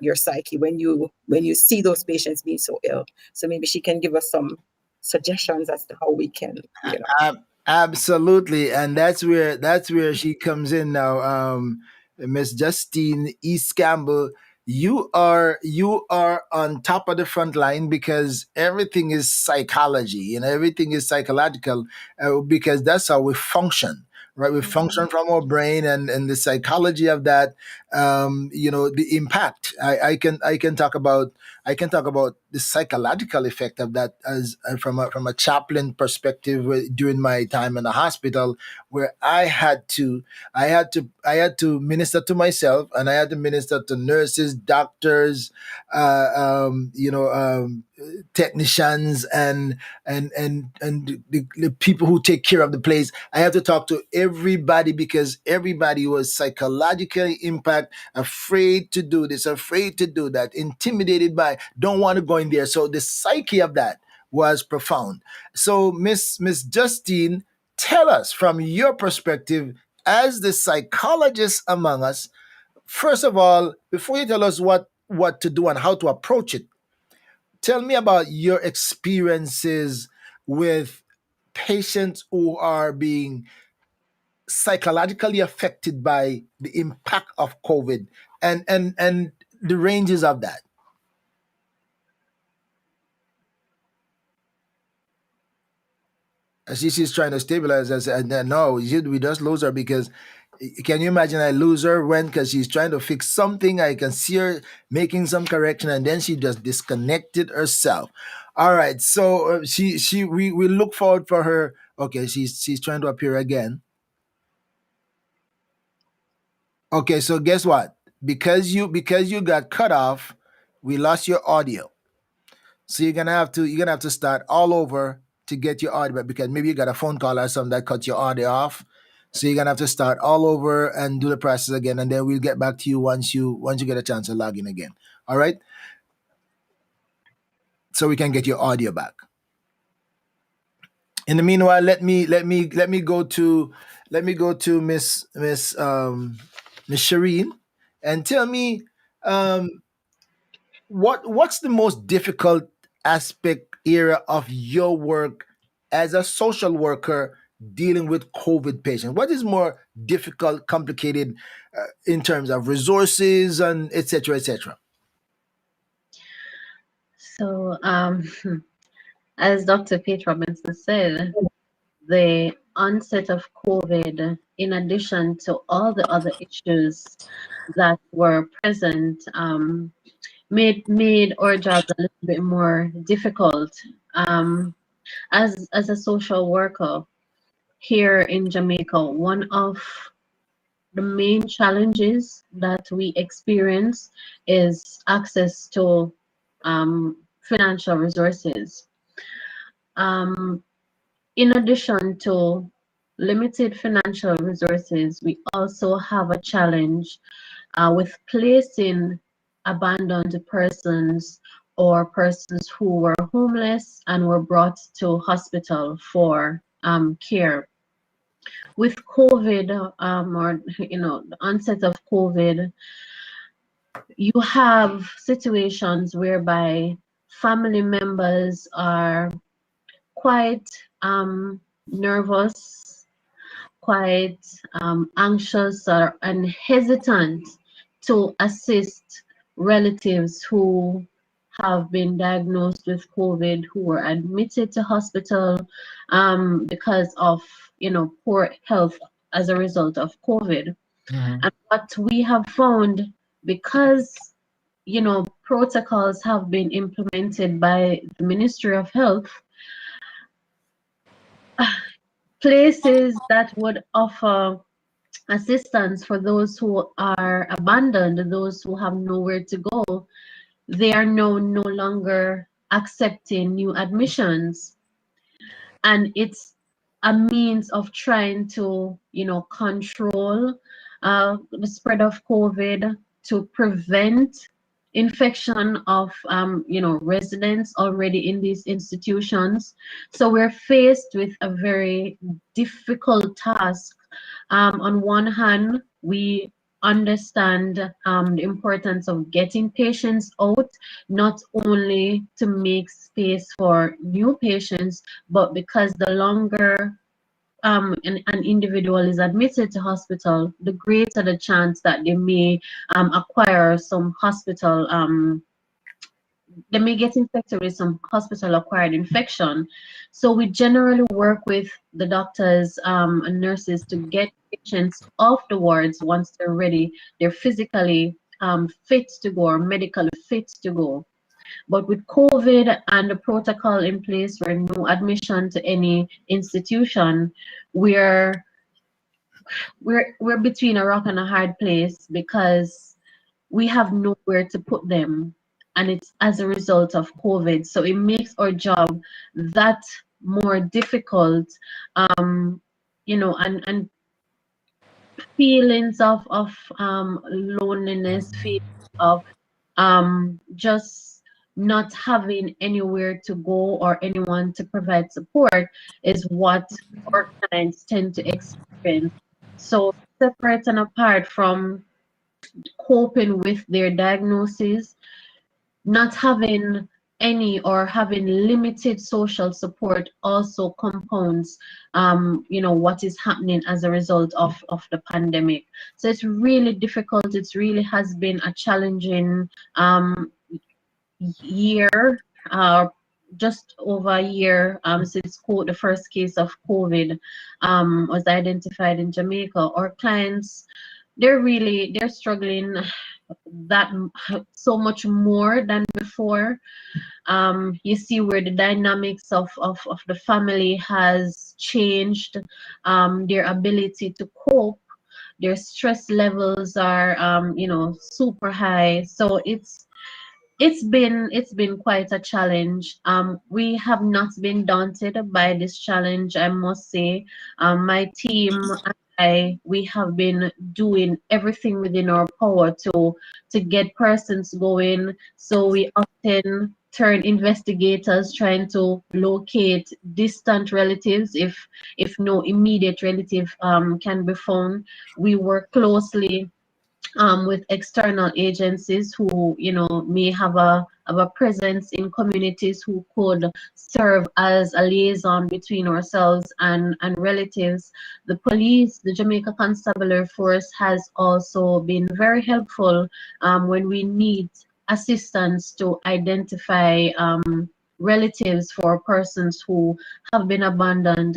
your psyche when you see those patients being so ill. So maybe she can give us some suggestions as to how we can, Absolutely, and that's where she comes in now. Miss Justine East Campbell, you are on top of the front line, because everything is psychology, everything is psychological, because that's how we function. Right, we function from our brain, and the psychology of that, the impact. I can talk about the psychological effect of that, as from a chaplain perspective, during my time in the hospital, where I had to minister to myself, and I had to minister to nurses, doctors, technicians, and the people who take care of the place. I have to talk to everybody, because everybody was psychologically impacted, afraid to do this, afraid to do that, intimidated by, don't want to go in there. So the psyche of that was profound. So Miss Justine, tell us from your perspective as the psychologist among us. First of all, before you tell us what to do and how to approach it, tell me about your experiences with patients who are being psychologically affected by the impact of COVID, and the ranges of that. As she's trying to stabilize us, and then, no, we just lose her, because can you imagine, I lose her when, because she's trying to fix something, I can see her making some correction, and then she just disconnected herself. All right, so we look forward for her. Okay, she's trying to appear again. Okay, so guess what? Because you got cut off, we lost your audio. So you're gonna have to start all over to get your audio back, because maybe you got a phone call or something that cut your audio off. So you're gonna have to start all over and do the process again, and then we'll get back to you once you get a chance to log in again. All right. So we can get your audio back. In the meanwhile, let me go to Miss Shireen, and tell me, um, what's the most difficult aspect area of your work as a social worker dealing with COVID patients? What is more difficult, complicated, in terms of resources and etc. etc. So, as Dr. Pete Robinson said, the onset of COVID, in addition to all the other issues that were present, made our jobs a little bit more difficult. As a social worker here in Jamaica, one of the main challenges that we experience is access to financial resources. Um, in addition to limited financial resources, we also have a challenge with placing abandoned persons or persons who were homeless and were brought to hospital for care. With COVID, or the onset of COVID, you have situations whereby family members are quite nervous, quite anxious or and hesitant to assist relatives who have been diagnosed with COVID, who were admitted to hospital because of poor health as a result of COVID. Mhm. And what we have found, because protocols have been implemented by the Ministry of Health, places that would offer assistance for those who are abandoned, those who have nowhere to go, they are now no longer accepting new admissions. And it's a means of trying to, control the spread of COVID, to prevent infection of, residents already in these institutions. So we're faced with a very difficult task. On one hand, we understand the importance of getting patients out, not only to make space for new patients, but because the longer an individual is admitted to hospital, the greater the chance that they may acquire some hospital they may get infected with some hospital acquired infection. So we generally work with the doctors and nurses to get patients off the wards once they're ready, they're physically fit to go or medically fit to go. But with COVID and the protocol in place for no admission to any institution, we're we're between a rock and a hard place because we have nowhere to put them, and it's as a result of COVID. So it makes our job that more difficult. And feelings of loneliness, feelings of just not having anywhere to go or anyone to provide support is what our clients tend to experience. So separate and apart from coping with their diagnosis, not having any or having limited social support also compounds what is happening as a result of the pandemic. So it's really difficult. It really has been a challenging year, just over a year since the first case of COVID was identified in Jamaica. Our clients, they're struggling that so much more than before. You see where the dynamics of the family has changed, their ability to cope, their stress levels are super high. So it's been quite a challenge. We have not been daunted by this challenge, I must say. My team and we have been doing everything within our power to get persons going. So we often turn investigators trying to locate distant relatives if no immediate relative can be found. We work closely with external agencies who may have a presence in communities, who could serve as a liaison between ourselves and relatives. The police, the Jamaica Constabulary Force, has also been very helpful when we need assistance to identify relatives for persons who have been abandoned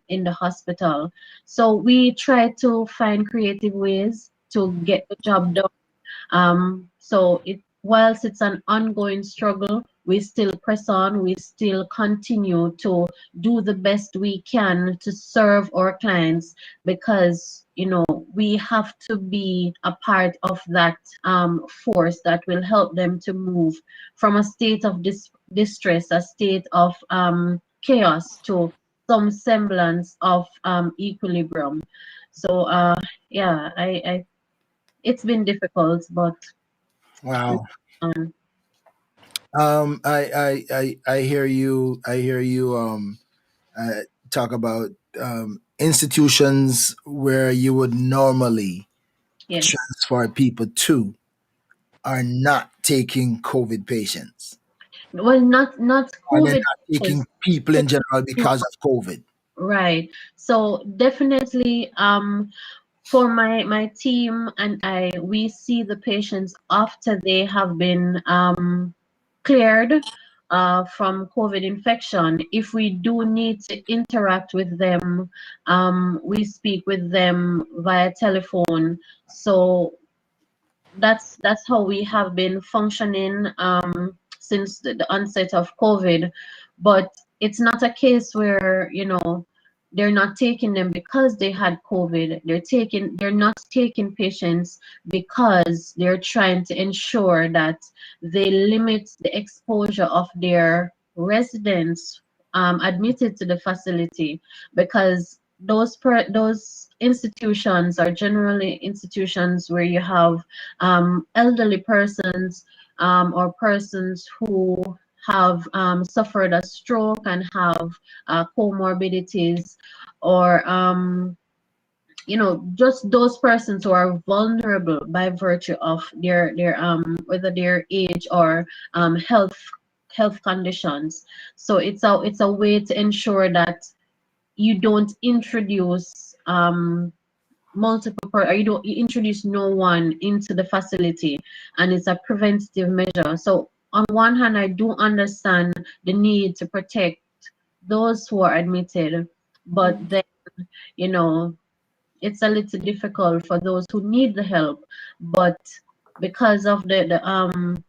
in the hospital. So we try to find creative ways to get the job done. So whilst it's an ongoing struggle, we still press on, we still continue to do the best we can to serve our clients, because we have to be a part of that force that will help them to move from a state of distress, a state of chaos, to some semblance of equilibrium. So yeah, I it's been difficult, but Wow. um, I hear you. I hear you. Talk about institutions where you would normally yes. transfer people to are not taking COVID patients, Well, not or they're COVID not patients. taking people in general No, because of COVID. right. So definitely, for my team and I, we see the patients after they have been cleared from COVID infection. If we do need to interact with them, we speak with them via telephone. So that's how we have been functioning since the onset of COVID. But it's not a case where they're not taking them because they had COVID. They're not taking patients because they're trying to ensure that they limit the exposure of their residents admitted to the facility, because those institutions are generally institutions where you have elderly persons or persons who have suffered a stroke and have comorbidities, or just those persons who are vulnerable by virtue of their whether their age or health conditions. So it's a way to ensure that you don't introduce or you introduce no one into the facility, and it's a preventative measure. So on one hand, I do understand the need to protect those who are admitted, but then you know it's a little difficult for those who need the help. But because of the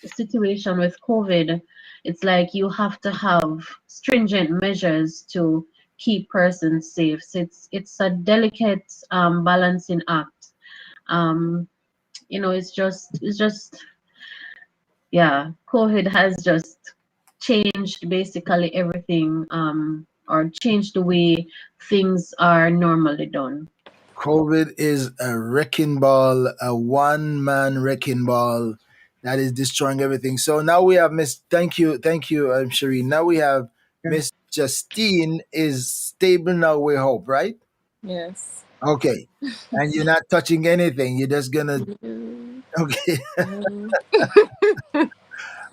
situation with COVID, it's like you have to have stringent measures to keep persons safe. So it's a delicate balancing act. Um, it's just yeah, COVID has just changed basically everything, or changed the way things are normally done. COVID is a wrecking ball, a one man wrecking ball that is destroying everything. So now we have Miss. Thank you, Shireen. Now we have Miss Justine is stable now. We hope, right? Yes. Okay, and you're not touching anything. You're just gonna Mm, okay. um,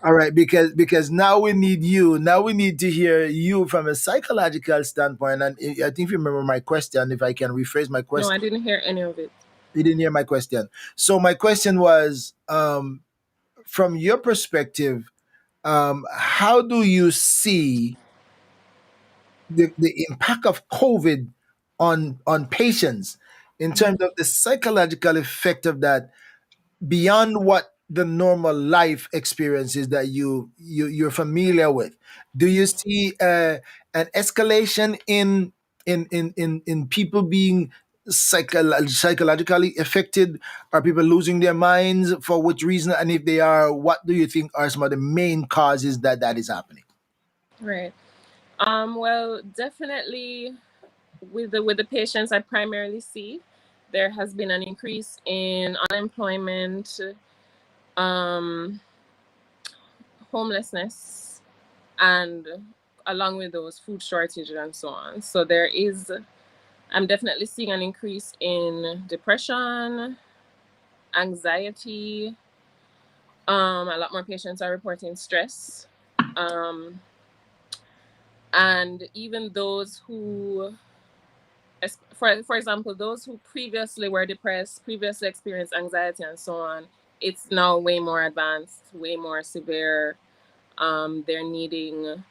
All right, because now we need you. Now we need to hear you from a psychological standpoint. And I think if you remember my question, if I can rephrase my no, question, I didn't hear any of it. you didn't hear my question. So my question was, from your perspective, how do you see the impact of COVID on patients in terms of the psychological effect of that beyond what the normal life experiences that you're familiar with? Do you see an escalation in people being psychologically affected? Are people losing their minds? For which reason? And if they are, what do you think are some of the main causes that is happening? Right. Well, definitely with the patients I primarily see, there has been an increase in unemployment, um, homelessness, and along with those, food shortages and so on. So I'm definitely seeing an increase in depression, anxiety. A lot more patients are reporting stress. Um, and even those who, for example, those who previously were depressed, previously experienced anxiety and so on, it's now way more advanced, way more severe. They're needing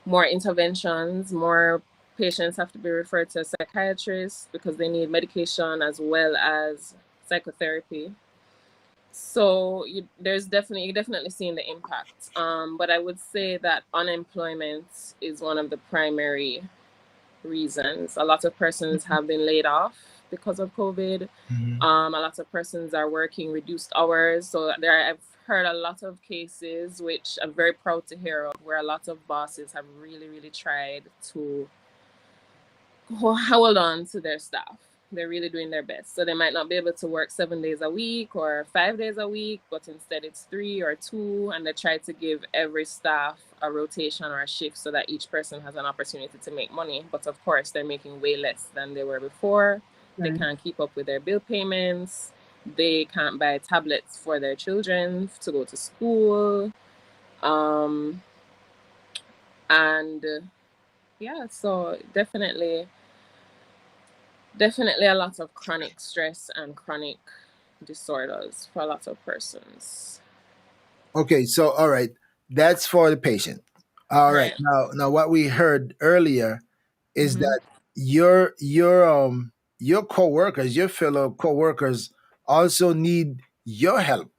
more interventions. More patients have to be referred to a psychiatrist because they need medication as well as psychotherapy. So there's definitely, you're definitely seeing the impact. But I would say that unemployment is one of the primary reasons. A lot of persons have been laid off because of COVID. A lot of persons are working reduced hours. So I've heard a lot of cases, which I'm very proud to hear of, where a lot of bosses have really, really tried to hold on to their staff. They're really doing their best. So they might not be able to work 7 days a week or 5 days a week, but instead it's 3 or 2. And they try to give every staff a rotation or a shift so that each person has an opportunity to make money. But of course, they're making way less than they were before. They can't keep up with their bill payments. They can't buy tablets for their children to go to school. And yeah, so definitely a lot of chronic stress and chronic disorders for a lot of persons. Okay, so all right, that's for the patient. All right, Right. now what we heard earlier is Mm-hmm. that your coworkers, your fellow coworkers, also need your help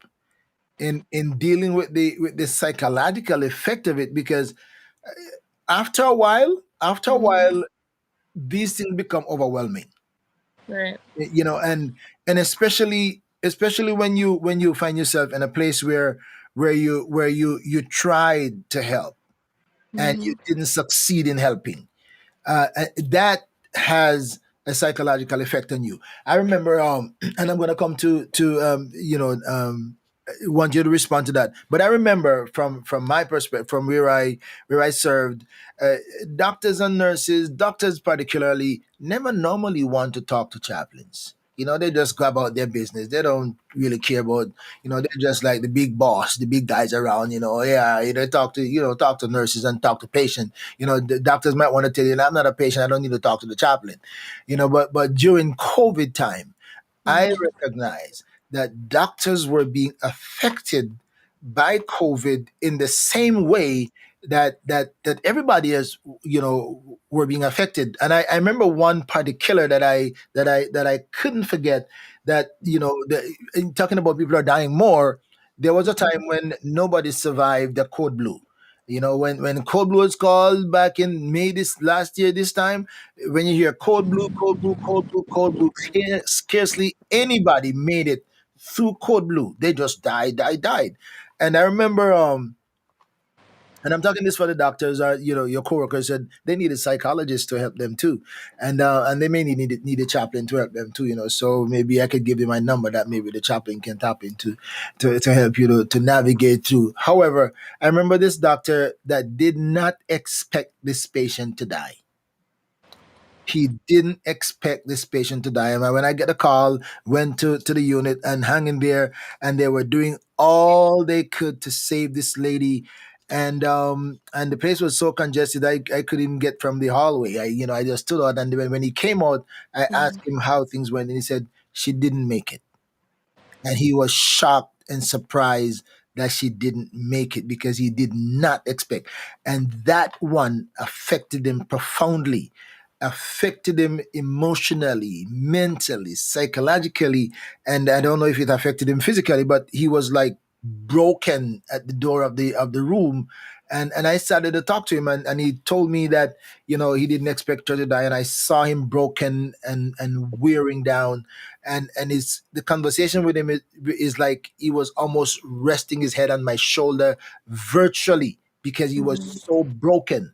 in dealing with the psychological effect of it, because after a Mm-hmm. while, these things become overwhelming. Right. And especially when you find yourself in a place where you tried to help and Mm-hmm. you didn't succeed in helping. That has a psychological effect on you. I remember, and I'm going to come to want you to respond to that. But I remember from my perspective, from where I served, uh, doctors and nurses, doctors particularly, never normally want to talk to chaplains. They just go about their business. They don't really care about, they're just like the big boss, the big guys around, yeah, they talk to nurses and talk to patients. The doctors might want to tell you, I'm not a patient, I don't need to talk to the chaplain. But during COVID time, I Mm-hmm. recognize that doctors were being affected by COVID in the same way that everybody else, were being affected. And I remember one particular that I couldn't forget. That in talking about people are dying more, there was a time when nobody survived the code blue. When code blue was called back in May this last year, this time, when you hear cold blue, cold blue, cold blue, cold blue, scarcely anybody made it through cold blue. They just died. And I remember, and I'm talking this for the doctors, your coworkers said they needed psychologists to help them too, and they may need a chaplain to help them too. So maybe I could give you my number that maybe the chaplain can tap into to help you to navigate through. However, I remember this doctor that did not expect this patient to die. He didn't expect this patient to die. And when I get a call, went to the unit and hung in there, and they were doing all they could to save this lady. And the place was so congested, I couldn't even get from the hallway. I just stood out, and when he came out, I Mm-hmm. asked him how things went, and he said she didn't make it. And he was shocked and surprised that she didn't make it because he did not expect. And that one affected him profoundly, affected him emotionally, mentally, psychologically. And I don't know if it affected him physically, but he was like broken at the door of the room. And I started to talk to him, and he told me that he didn't expect her to die, and I saw him broken and wearing down. And the conversation with him is like he was almost resting his head on my shoulder virtually, because he was Mm-hmm. so broken.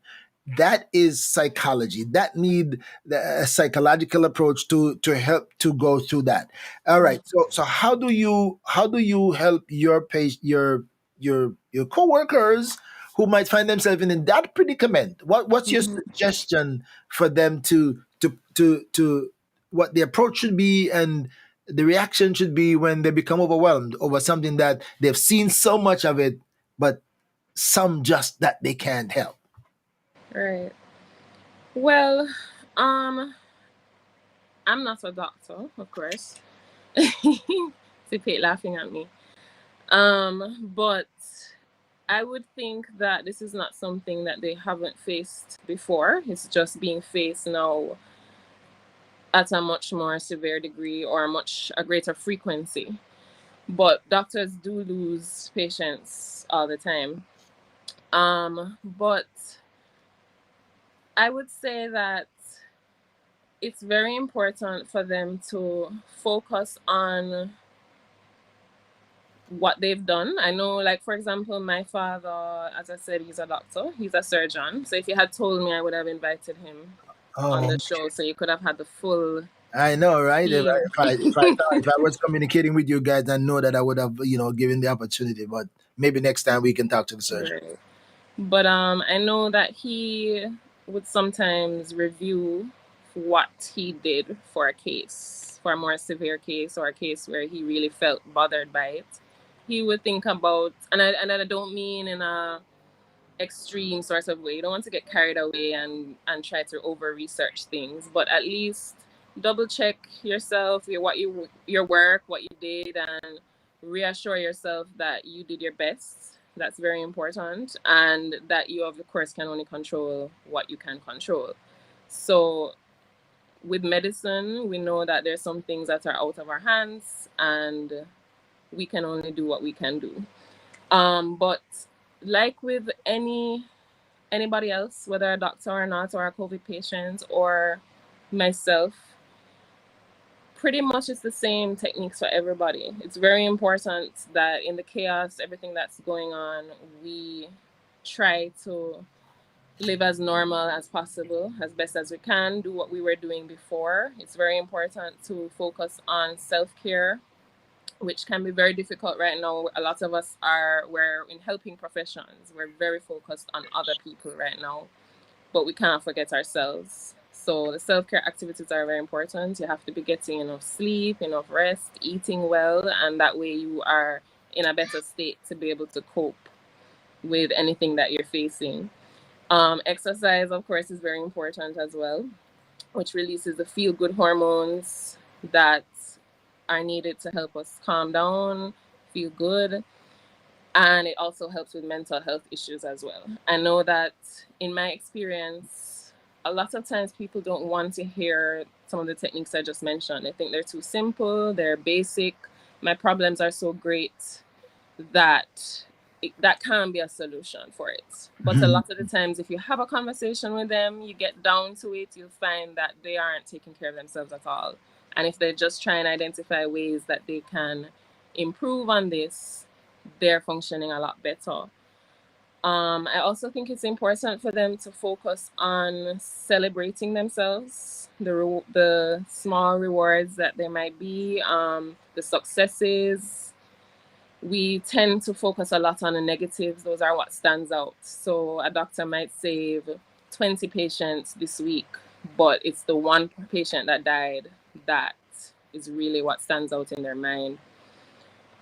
That is psychology. That need a psychological approach to help to go through that. All right, so how do you help your your coworkers who might find themselves in that predicament? What's your Mm-hmm. suggestion for them to what the approach should be, and the reaction should be when they become overwhelmed over something that they've seen so much of it, but some just that they can't help? Right. Well, um, I'm not a doctor, of course. Pete laughing at me. But I would think that this is not something that they haven't faced before. It's just being faced now at a much more severe degree or a greater frequency. but doctors do lose patients all the time. But I would say that it's very important for them to focus on what they've done. I know, like, for example, my father, as I said, he's a doctor, he's a surgeon. So if you had told me, I would have invited him on Oh, the show so you could have had the full I know, right? If I, feel. if I if I thought if I was communicating with you guys, I know that I would have given the opportunity. But maybe next time we can talk to the surgeon. Right. But I know that he would sometimes review what he did for a case, for a more severe case or a case where he really felt bothered by it. He would think about, and I don't mean in a extreme sort of way. You don't want to get carried away and try to over research things, but at least double check yourself, your work, what you did, and reassure yourself that you did your best. That's very important, and that you of course can only control what you can control. So with medicine, we know that there's some things that are out of our hands, and we can only do what we can do. But like with anybody else, whether a doctor or not, or a COVID patient, or myself, pretty much it's the same techniques for everybody. It's very important that in the chaos, everything that's going on, we try to live as normal as possible, as best as we can, do what we were doing before. It's very important to focus on self-care, which can be very difficult right now. A lot of us we're in helping professions. We're very focused on other people right now, but we can't forget ourselves. So the self-care activities are very important. You have to be getting enough sleep, enough rest, eating well, and that way you are in a better state to be able to cope with anything that you're facing. Exercise, of course, is very important as well, which releases the feel-good hormones that are needed to help us calm down, feel good, and it also helps with mental health issues as well. I know that in my experience, a lot of times people don't want to hear some of the techniques I just mentioned. They think they're too simple, they're basic. My problems are so great that that can be a solution for it. But a Mhm. lot of the times, if you have a conversation with them, you get down to it, you'll find that they aren't taking care of themselves at all. And if they just try and identify ways that they can improve on this, they're functioning a lot better. I also think it's important for them to focus on celebrating themselves, the small rewards that there might be, the successes. We tend to focus a lot on the negatives. Those are what stands out. So a doctor might save 20 patients this week, but it's the one patient that died that is really what stands out in their mind.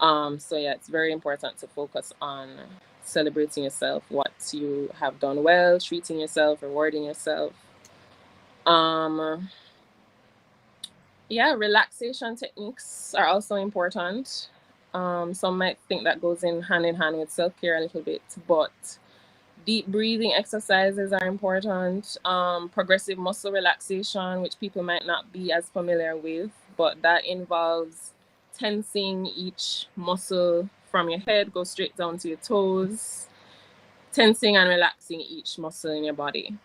So yeah, it's very important to focus on celebrating yourself, what you have done well, treating yourself, rewarding yourself. Um, yeah, relaxation techniques are also important. Some might think that goes in hand with self-care a little bit, but deep breathing exercises are important. Progressive muscle relaxation, which people might not be as familiar with, but that involves tensing each muscle from your head, go straight down to your toes, tensing and relaxing each muscle in your body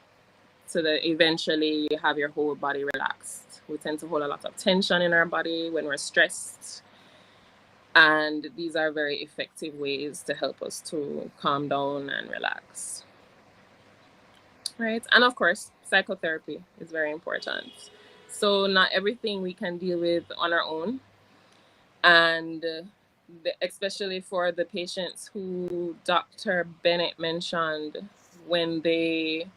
so that eventually you have your whole body relaxed. We tend to hold a lot of tension in our body when we're stressed, and these are very effective ways to help us to calm down and relax. Right. And of course, psychotherapy is very important. So, not everything we can deal with on our own. And especially for the patients who Dr. Bennett mentioned when they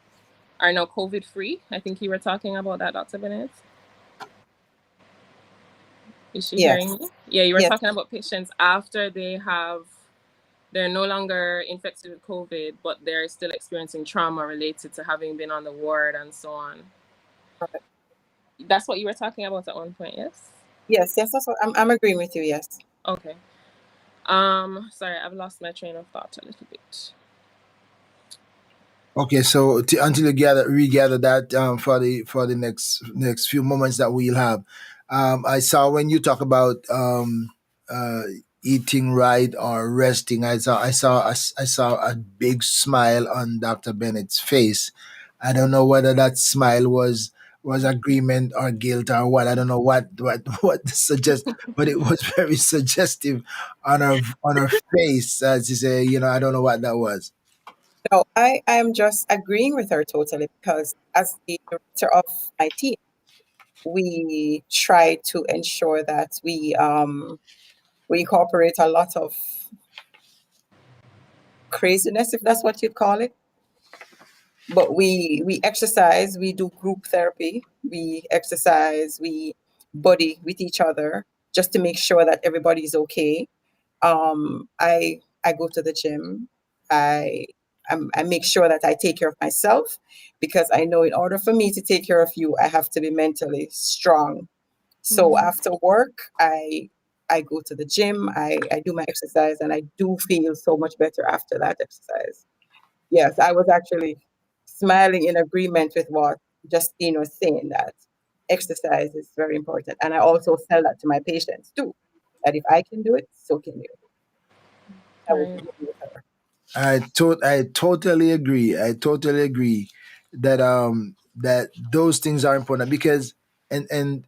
are now COVID free. I think you were talking about that, Dr. Bennett. Is she Yes. hearing me? Yeah, you were Yes. talking about patients after they're no longer infected with COVID, but they're still experiencing trauma related to having been on the ward and so on. Correct. That's what you were talking about at one point, yes? Yes. That's what I'm agreeing with you. Yes. Okay. Sorry, I've lost my train of thought a little bit. Okay, so until you regather that for the next few moments that we'll have, I saw when you talk about eating right or resting. I saw a big smile on Dr. Bennett's face. I don't know whether that smile was agreement or guilt or what. I don't know what suggest, but it was very suggestive on her face as you say. I don't know what that was. No, I am just agreeing with her totally because as the director of my team, we try to ensure that we incorporate a lot of craziness, if that's what you'd call it. But we exercise, we do group therapy, we exercise, we buddy with each other just to make sure that everybody's okay. I go to the gym. I I make sure that I take care of myself because I know in order for me to take care of you, I have to be mentally strong. So Mhm. after work, I go to the gym, I do my exercise, and I do feel so much better after that exercise. Yes, I was actually smiling in agreement with what Justine was saying, that exercise is very important. And I also tell that to my patients too, that if I can do it, so can you. I would Right. agree with her. I totally agree. I totally agree that those things are important because and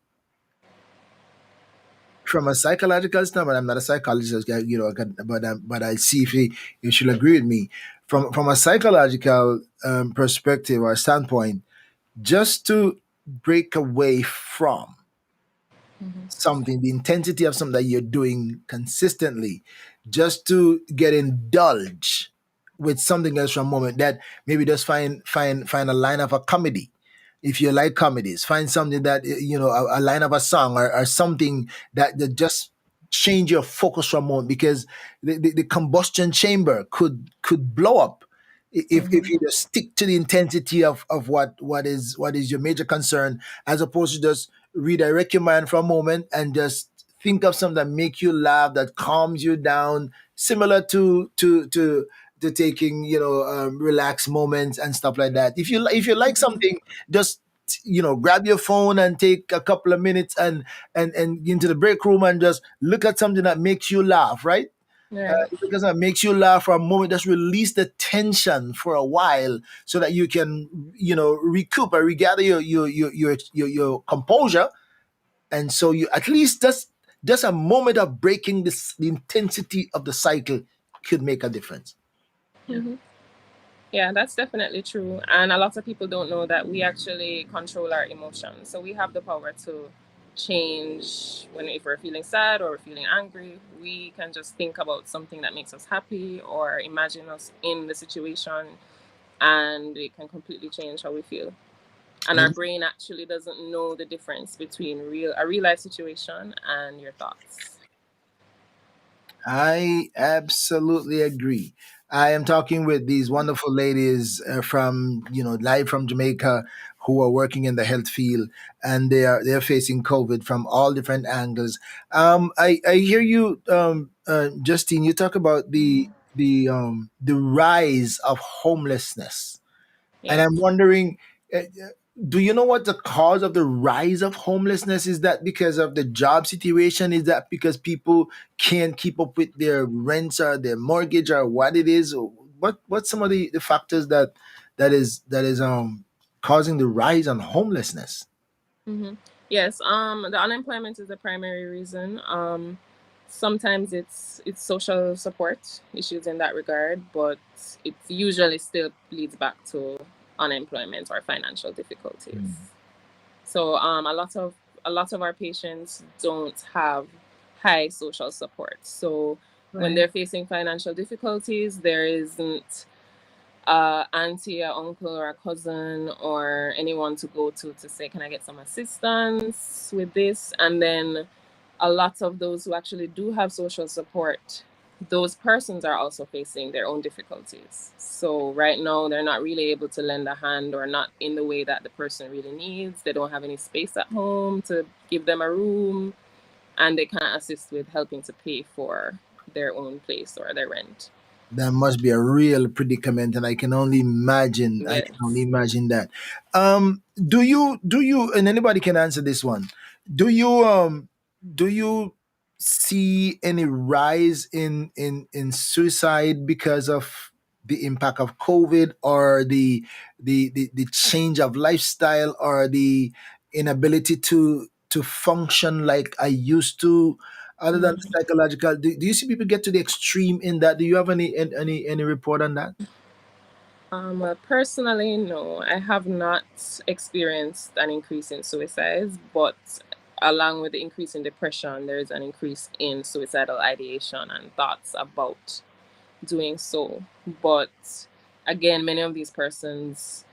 from a psychological standpoint, I'm not a psychologist, but I see if you should agree with me. From a psychological perspective or standpoint, just to break away from Mhm. something, the intensity of something that you're doing consistently, just to get indulge with something else for a moment, that maybe just find a line of a comedy. If you like comedies, find something that a line of a song or something that just change your focus for a moment, because the combustion chamber could blow up if Mhm. you just stick to the intensity of what is your major concern, as opposed to just redirect your mind for a moment and just think of something that make you laugh, that calms you down, similar to taking relaxed moments and stuff like that. If you like something, just grab your phone and take a couple of minutes and into the break room and just look at something that makes you laugh, right? Right. Because that makes you laugh for a moment, just release the tension for a while so that you can recoup or regather your composure. And so you at least just a moment of breaking the intensity of the cycle could make a difference. Mhm. Yeah, that's definitely true. And a lot of people don't know that we actually control our emotions. So we have the power to change when if we're feeling sad or we're feeling angry. We can just think about something that makes us happy or imagine us in the situation, and it can completely change how we feel. And our brain actually doesn't know the difference between a real life situation and your thoughts. I absolutely agree. I am talking with these wonderful ladies from live from Jamaica, who are working in the health field, and they're facing COVID from all different angles. I hear you, Justine. You talk about the rise of homelessness, and Yeah. I'm wondering, uh, do you know what the cause of the rise of homelessness is? That because of the job situation? Is that because people can't keep up with their rents or their mortgage or what it is? Or what's some of the factors that is causing the rise on homelessness? hmm Yes, the unemployment is the primary reason. Sometimes it's social support issues in that regard, but it usually still leads back to unemployment or financial difficulties. So a lot of our patients don't have high social support. So when Right. they're facing financial difficulties, there isn't auntie, or uncle, or a cousin, or anyone to go to say, "Can I get some assistance with this?" And then a lot of those who actually do have social support, those persons are also facing their own difficulties. So right now, they're not really able to lend a hand, or not in the way that the person really needs. They don't have any space at home to give them a room, and they can't assist with helping to pay for their own place or their rent. That must be a real predicament, and I can only imagine. I can only Yes. imagine that. Do you? And anybody can answer this one. Do you? Do you see any rise in suicide because of the impact of COVID, or the change of lifestyle, or the inability to function like I used to, other than psychological? Do you see people get to the extreme in that? Do you have any report on that? Personally, no, I have not experienced an increase in suicides, but along with the increase in depression, there is an increase in suicidal ideation and thoughts about doing so. But again, many of these persons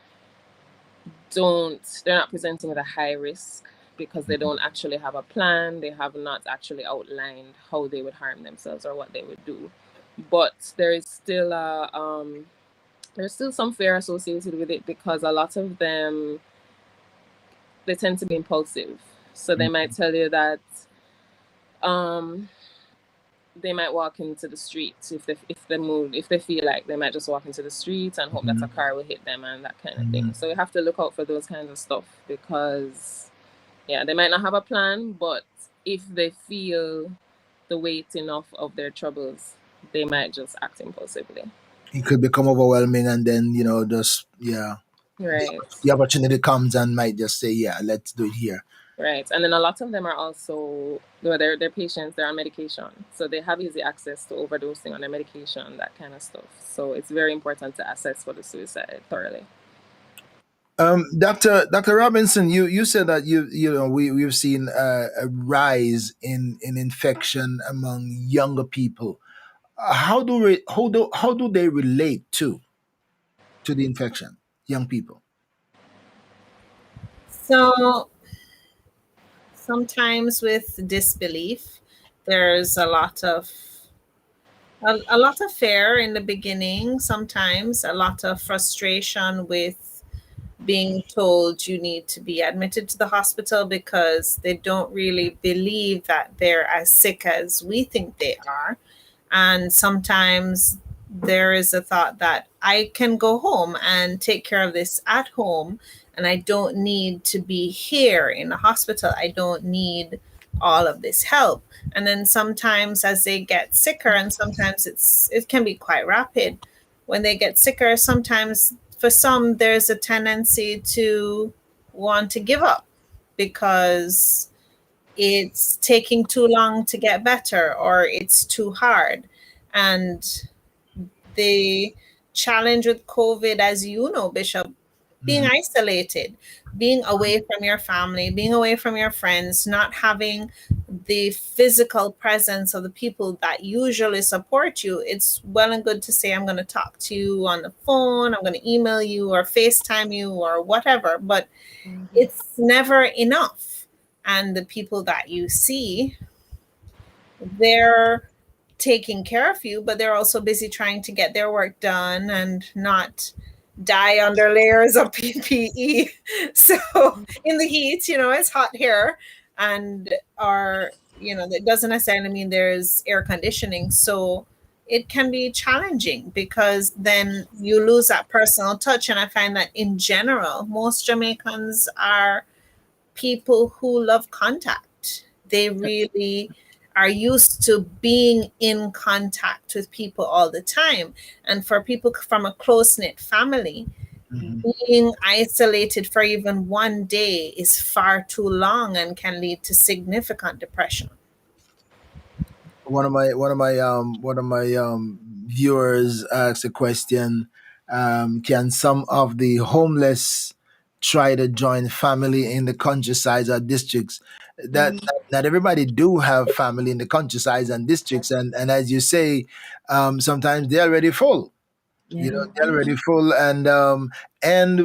they're not presenting with a high risk because they don't actually have a plan. They have not actually outlined how they would harm themselves or what they would do. But there's still some fear associated with it because a lot of them, they tend to be impulsive. So they might tell you that um, they might walk into the street if they feel like they might just walk into the street and hope that a car will hit them and that kind of thing. So we have to look out for those kinds of stuff because they might not have a plan, but if they feel the weight enough of their troubles, they might just act impulsively. It could become overwhelming, and then just Right. the opportunity comes and might just say, yeah, let's do it here. Right. And then a lot of them are also, they're patients, they're on medication. So they have easy access to overdosing on their medication, that kind of stuff. So it's very important to assess for the suicide thoroughly. Dr. Robinson, you said that we've seen a rise in infection among younger people. How do they relate to the infection, young people? So sometimes with disbelief, there's a lot of fear in the beginning, sometimes a lot of frustration with being told you need to be admitted to the hospital because they don't really believe that they're as sick as we think they are. And sometimes there is a thought that I can go home and take care of this at home, and I don't need to be here in the hospital. I don't need all of this help. And then sometimes as they get sicker, and sometimes it can be quite rapid, when they get sicker, sometimes for some there's a tendency to want to give up because it's taking too long to get better or it's too hard. And the challenge with COVID, as you know, Bishop, being isolated, being away from your family, being away from your friends, not having the physical presence of the people that usually support you. It's well and good to say, I'm going to talk to you on the phone, I'm going to email you or FaceTime you or whatever, but it's never enough. And the people that you see, they're taking care of you, but they're also busy trying to get their work done and not die under layers of PPE. So in the heat, it's hot here, and that doesn't necessarily mean there's air conditioning. So it can be challenging because then you lose that personal touch. And I find that in general, most Jamaicans are people who love contact. They really are used to being in contact with people all the time. And for people from a close knit family, being isolated for even one day is far too long and can lead to significant depression. One of my viewers asked a question: can some of the homeless try to join family in the countryside or districts? That not everybody do have family in the countryside and districts, and as you say, sometimes they're already full. They're already full, and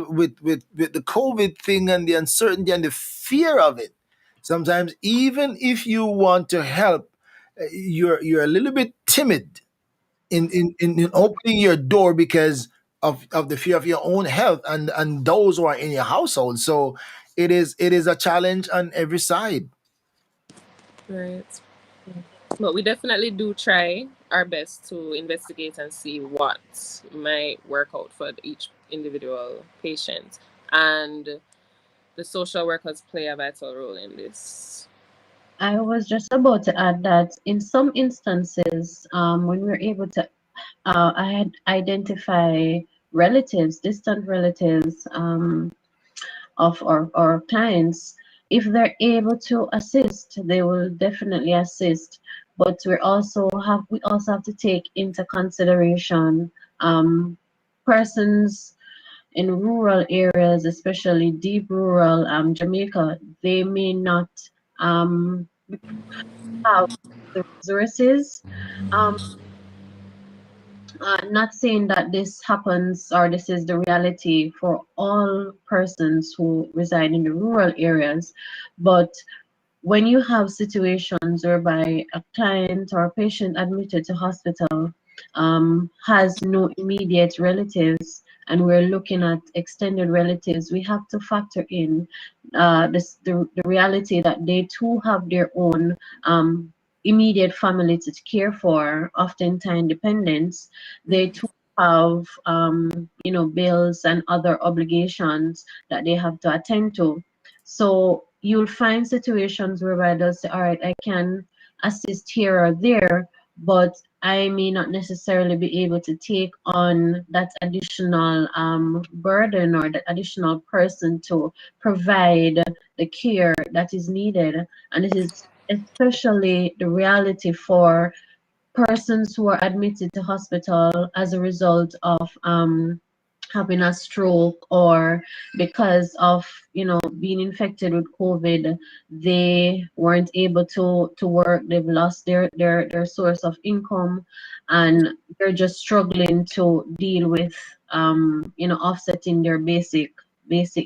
with the COVID thing and the uncertainty and the fear of it, sometimes even if you want to help, you're a little bit timid in opening your door because of the fear of your own health and those who are in your household. So it is a challenge on every side. Right. But we definitely do try our best to investigate and see what might work out for each individual patient. And the social workers play a vital role in this. I was just about to add that in some instances, when we're able to I had identify relatives, distant relatives, of our clients. If they're able to assist, they will definitely assist. But we also have to take into consideration persons in rural areas, especially deep rural Jamaica. They may not um, have the resources. Um, not saying that this happens or this is the reality for all persons who reside in the rural areas, but when you have situations whereby a client or a patient admitted to hospital has no immediate relatives and we're looking at extended relatives, we have to factor in the reality that they too have their own immediate family to care for, oftentimes dependents. They too have bills and other obligations that they have to attend to. So you'll find situations whereby they'll say, all right, I can assist here or there, but I may not necessarily be able to take on that additional burden or the additional person to provide the care that is needed. And this is especially the reality for persons who are admitted to hospital as a result of having a stroke, or because of being infected with COVID, they weren't able to work. They've lost their source of income, and they're just struggling to deal with offsetting their basic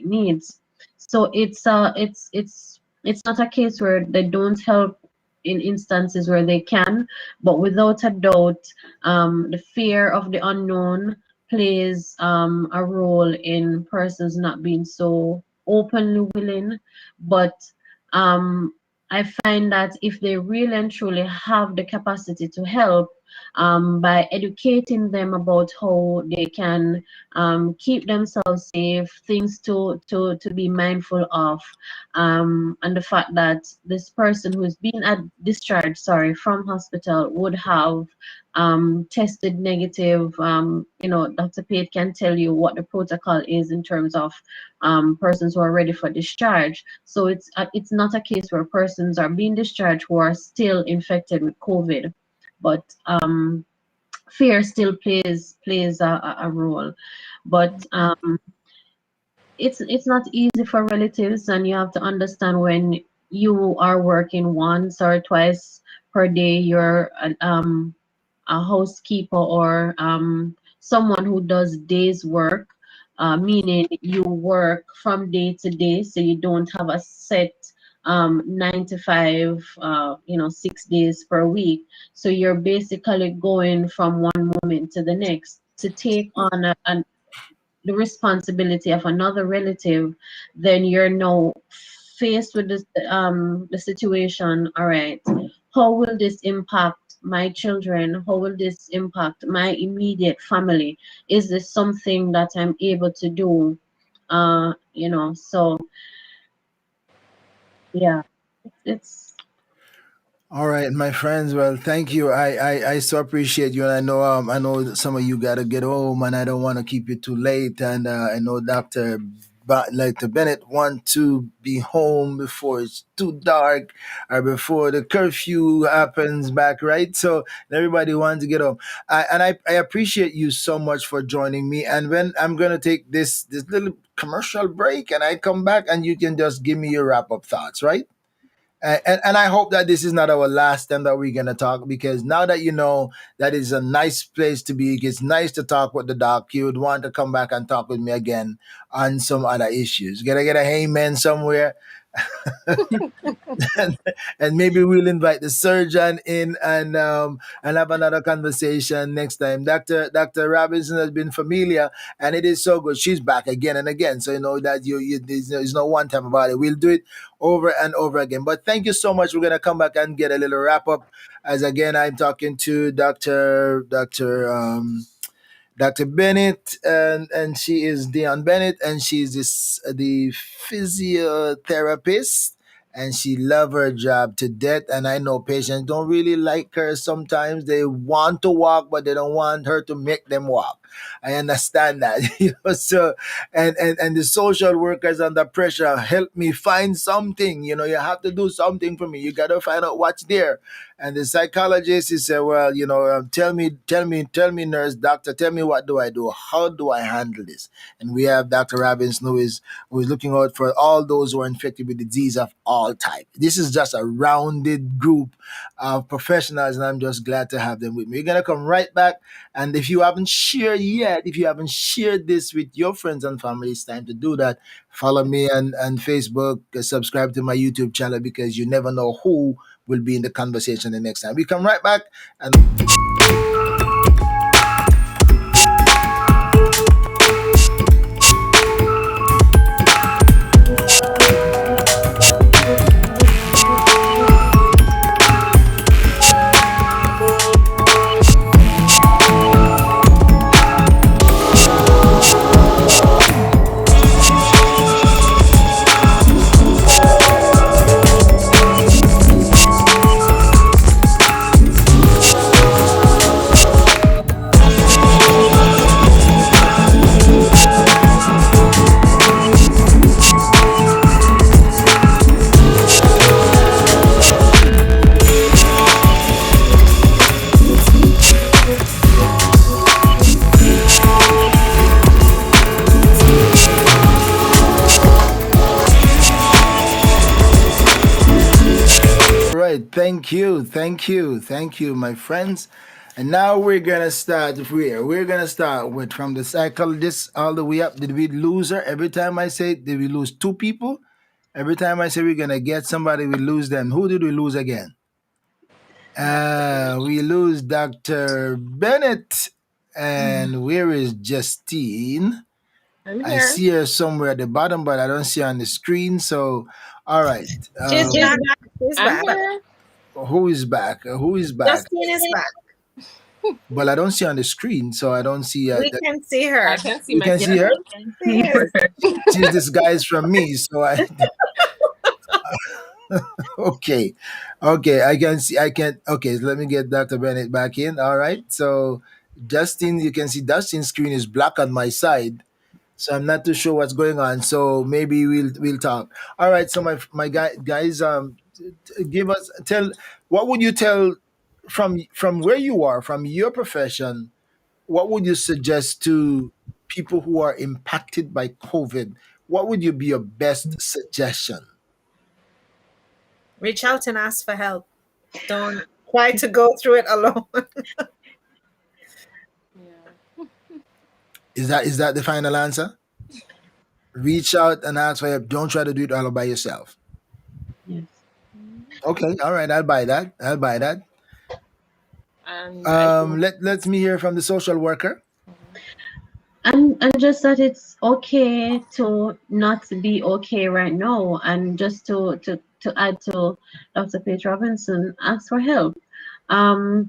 needs. So it's not a case where they don't help in instances where they can, but without a doubt, the fear of the unknown plays a role in persons not being so openly willing. But um, I find that if they really and truly have the capacity to help, by educating them about how they can keep themselves safe, things to be mindful of, and the fact that this person who's been discharged, sorry, from hospital would have tested negative. Dr. Pate can tell you what the protocol is in terms of persons who are ready for discharge. So it's not a case where persons are being discharged who are still infected with COVID, but fear still plays a role. But it's not easy for relatives, and you have to understand when you are working once or twice per day, you're a housekeeper or someone who does days work, meaning you work from day to day, so you don't have a set 9 to 5, 6 days per week. So you're basically going from one moment to the next to take on the responsibility of another relative. Then you're now faced with the situation. All right, how will this impact my children? How will this impact my immediate family? Is this something that I'm able to do? So yeah, it's All right, my friends. Well, thank you. I so appreciate you, and I know that some of you gotta get home, and I don't want to keep you too late. And I know Dr. Bennett want to be home before it's too dark or before the curfew happens back, right? So everybody wants to get home. I appreciate you so much for joining me. And when I'm gonna take this little commercial break, and I come back, and you can just give me your wrap up thoughts, right? And I hope that this is not our last time that we're gonna talk, because now that you know that is a nice place to be, it's nice to talk with the doc. You would want to come back and talk with me again on some other issues. Gotta get a amen somewhere. and, and maybe we'll invite the surgeon in, and have another conversation next time. Dr. Robinson has been familiar, and it is so good. She's back again and again, so you know that there's no one time about it. We'll do it over and over again. But thank you so much. We're gonna come back and get a little wrap up. As again, I'm talking to Dr. Bennett, and she is Dion Bennett, and she's the physiotherapist, and she love her job to death. And I know patients don't really like her. Sometimes they want to walk, but they don't want her to make them walk. I understand that. So and the social workers under pressure help me find something. You have to do something for me. You got to find out what's there. And the psychologist, he said, well, tell me, nurse, doctor, tell me, what do I do? How do I handle this? And we have Dr. Robinson, who is looking out for all those who are infected with disease of all type. This is just a rounded group of professionals, and I'm just glad to have them with me. We're gonna come right back, and if you haven't shared yet, if you haven't shared this with your friends and family, it's time to do that. Follow me on Facebook, subscribe to my YouTube channel, because you never know who will be in the conversation the next time. We come right back, and all right, thank you, my friends. And now we're gonna start. If we're gonna start with from the psychologist all the way up. Did we lose her? Every time I say, did we lose two people? Every time I say we're gonna get somebody, we lose them. Who did we lose again? Dr. Bennett. We lose Dr. Bennett. And where is Justine? I'm I here. see her somewhere at the bottom, but I don't see her on the screen. So, all right. She's back. She's I'm back. here. Who is back? Who is back? Justine is back. Well, I don't see her on the screen, so I don't see. We can see I her. can see You can see myself. her. Yes. She's disguised from me, so I. Okay, okay. I can see. I can. Okay, so let me get Dr. Bennett back in. All right. So, Justin, you can see Justin's screen is black on my side, so I'm not too sure what's going on. So maybe we'll talk. All right. So my guys, give us tell what would you tell from where you are, from your profession. What would you suggest to people who are impacted by COVID? What would you be your best suggestion? Reach out and ask for help. Don't try to go through it alone. Yeah. Is that the final answer? Reach out and ask for help. Don't try to do it all by yourself. Yes. Okay, all right, I'll buy that. I'll buy that. And I think Let me hear from the social worker. And just that it's okay to not be okay right now, and just to add to Dr. Page Robinson, ask for help.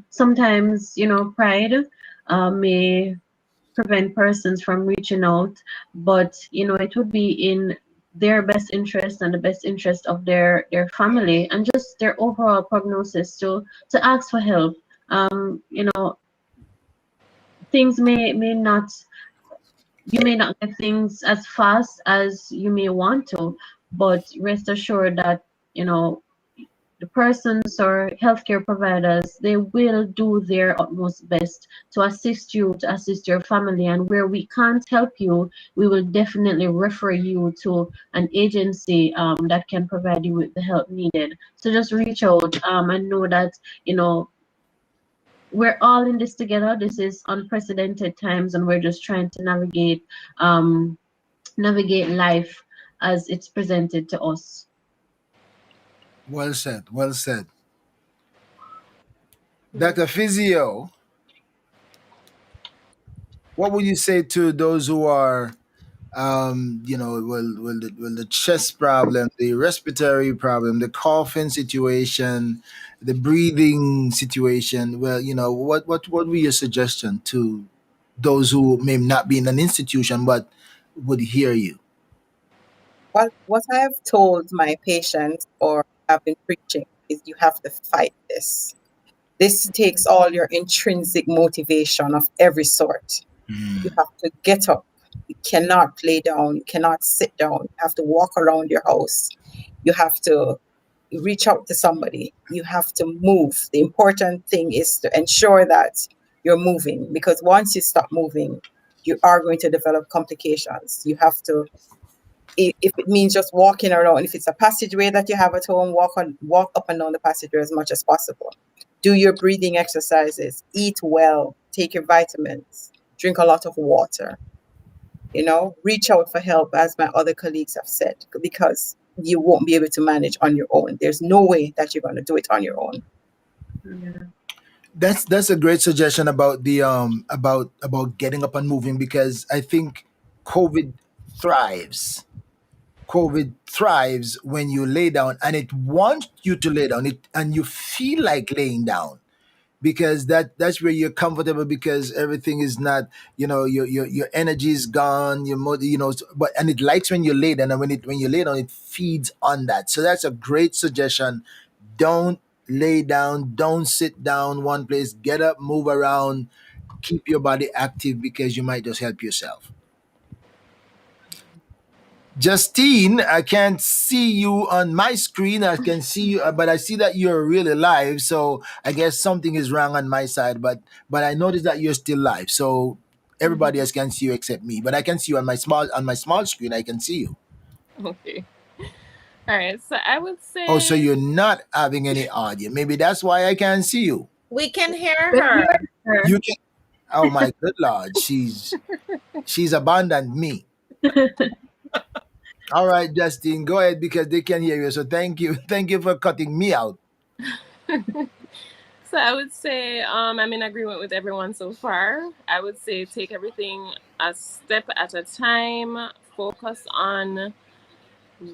Sometimes, pride may prevent persons from reaching out, but it would be in their best interest and the best interest of their family and just their overall prognosis to ask for help. Things may not, you may not get things as fast as you may want to, but rest assured that you know the persons or healthcare providers, they will do their utmost best to assist you, to assist your family. And where we can't help you, we will definitely refer you to an agency that can provide you with the help needed. So just reach out and know that you know we're all in this together. This is unprecedented times, and we're just trying to navigate life as it's presented to us. Well said. Well said. Dr. Physio, what would you say to those who are the chest problem, the respiratory problem, the coughing situation, the breathing situation? Well, what would be your suggestion to those who may not be in an institution but would hear you? what I have told my patients or have been preaching is you have to fight this. This takes all your intrinsic motivation of every sort. You Mm. have to get up. You cannot lay down. You cannot sit down. You have to walk around your house. You have to reach out to somebody. You have to move. The important thing is to ensure that you're moving, because once you stop moving, you are going to develop complications. You have to, if it means just walking around, if it's a passageway that you have at home, walk up and down the passageway as much as possible. Do your breathing exercises, eat well, take your vitamins, drink a lot of water, reach out for help, as my other colleagues have said, because you won't be able to manage on your own. There's no way that you're going to do it on your own. Yeah. That's a great suggestion about the about getting up and moving, because I think COVID thrives. COVID thrives when you lay down, and it wants you to lay down it, and you feel like laying down, because that's where you're comfortable, because everything is not, your energy is gone, but and it likes when you lay down, and when you lay down, it feeds on that. So that's a great suggestion. Don't lay down, don't sit down one place, get up, move around, keep your body active, because you might just help yourself. Justine, I can't see you on my screen. I can see you, but I see that you're really live. So I guess something is wrong on my side. But I noticed that you're still live. So everybody else can see you except me. But I can see you on my small screen. I can see you. Okay. All right. So I would Oh, so say you're not having any audio. Maybe that's why I can't see you. We can hear But her. here, You can. Oh my good lord, she's abandoned me. All right, Justine, go ahead, because they can hear you. So thank you, thank you for cutting me out. so I would say I'm in agreement with everyone so far. I would say take everything a step at a time. Focus on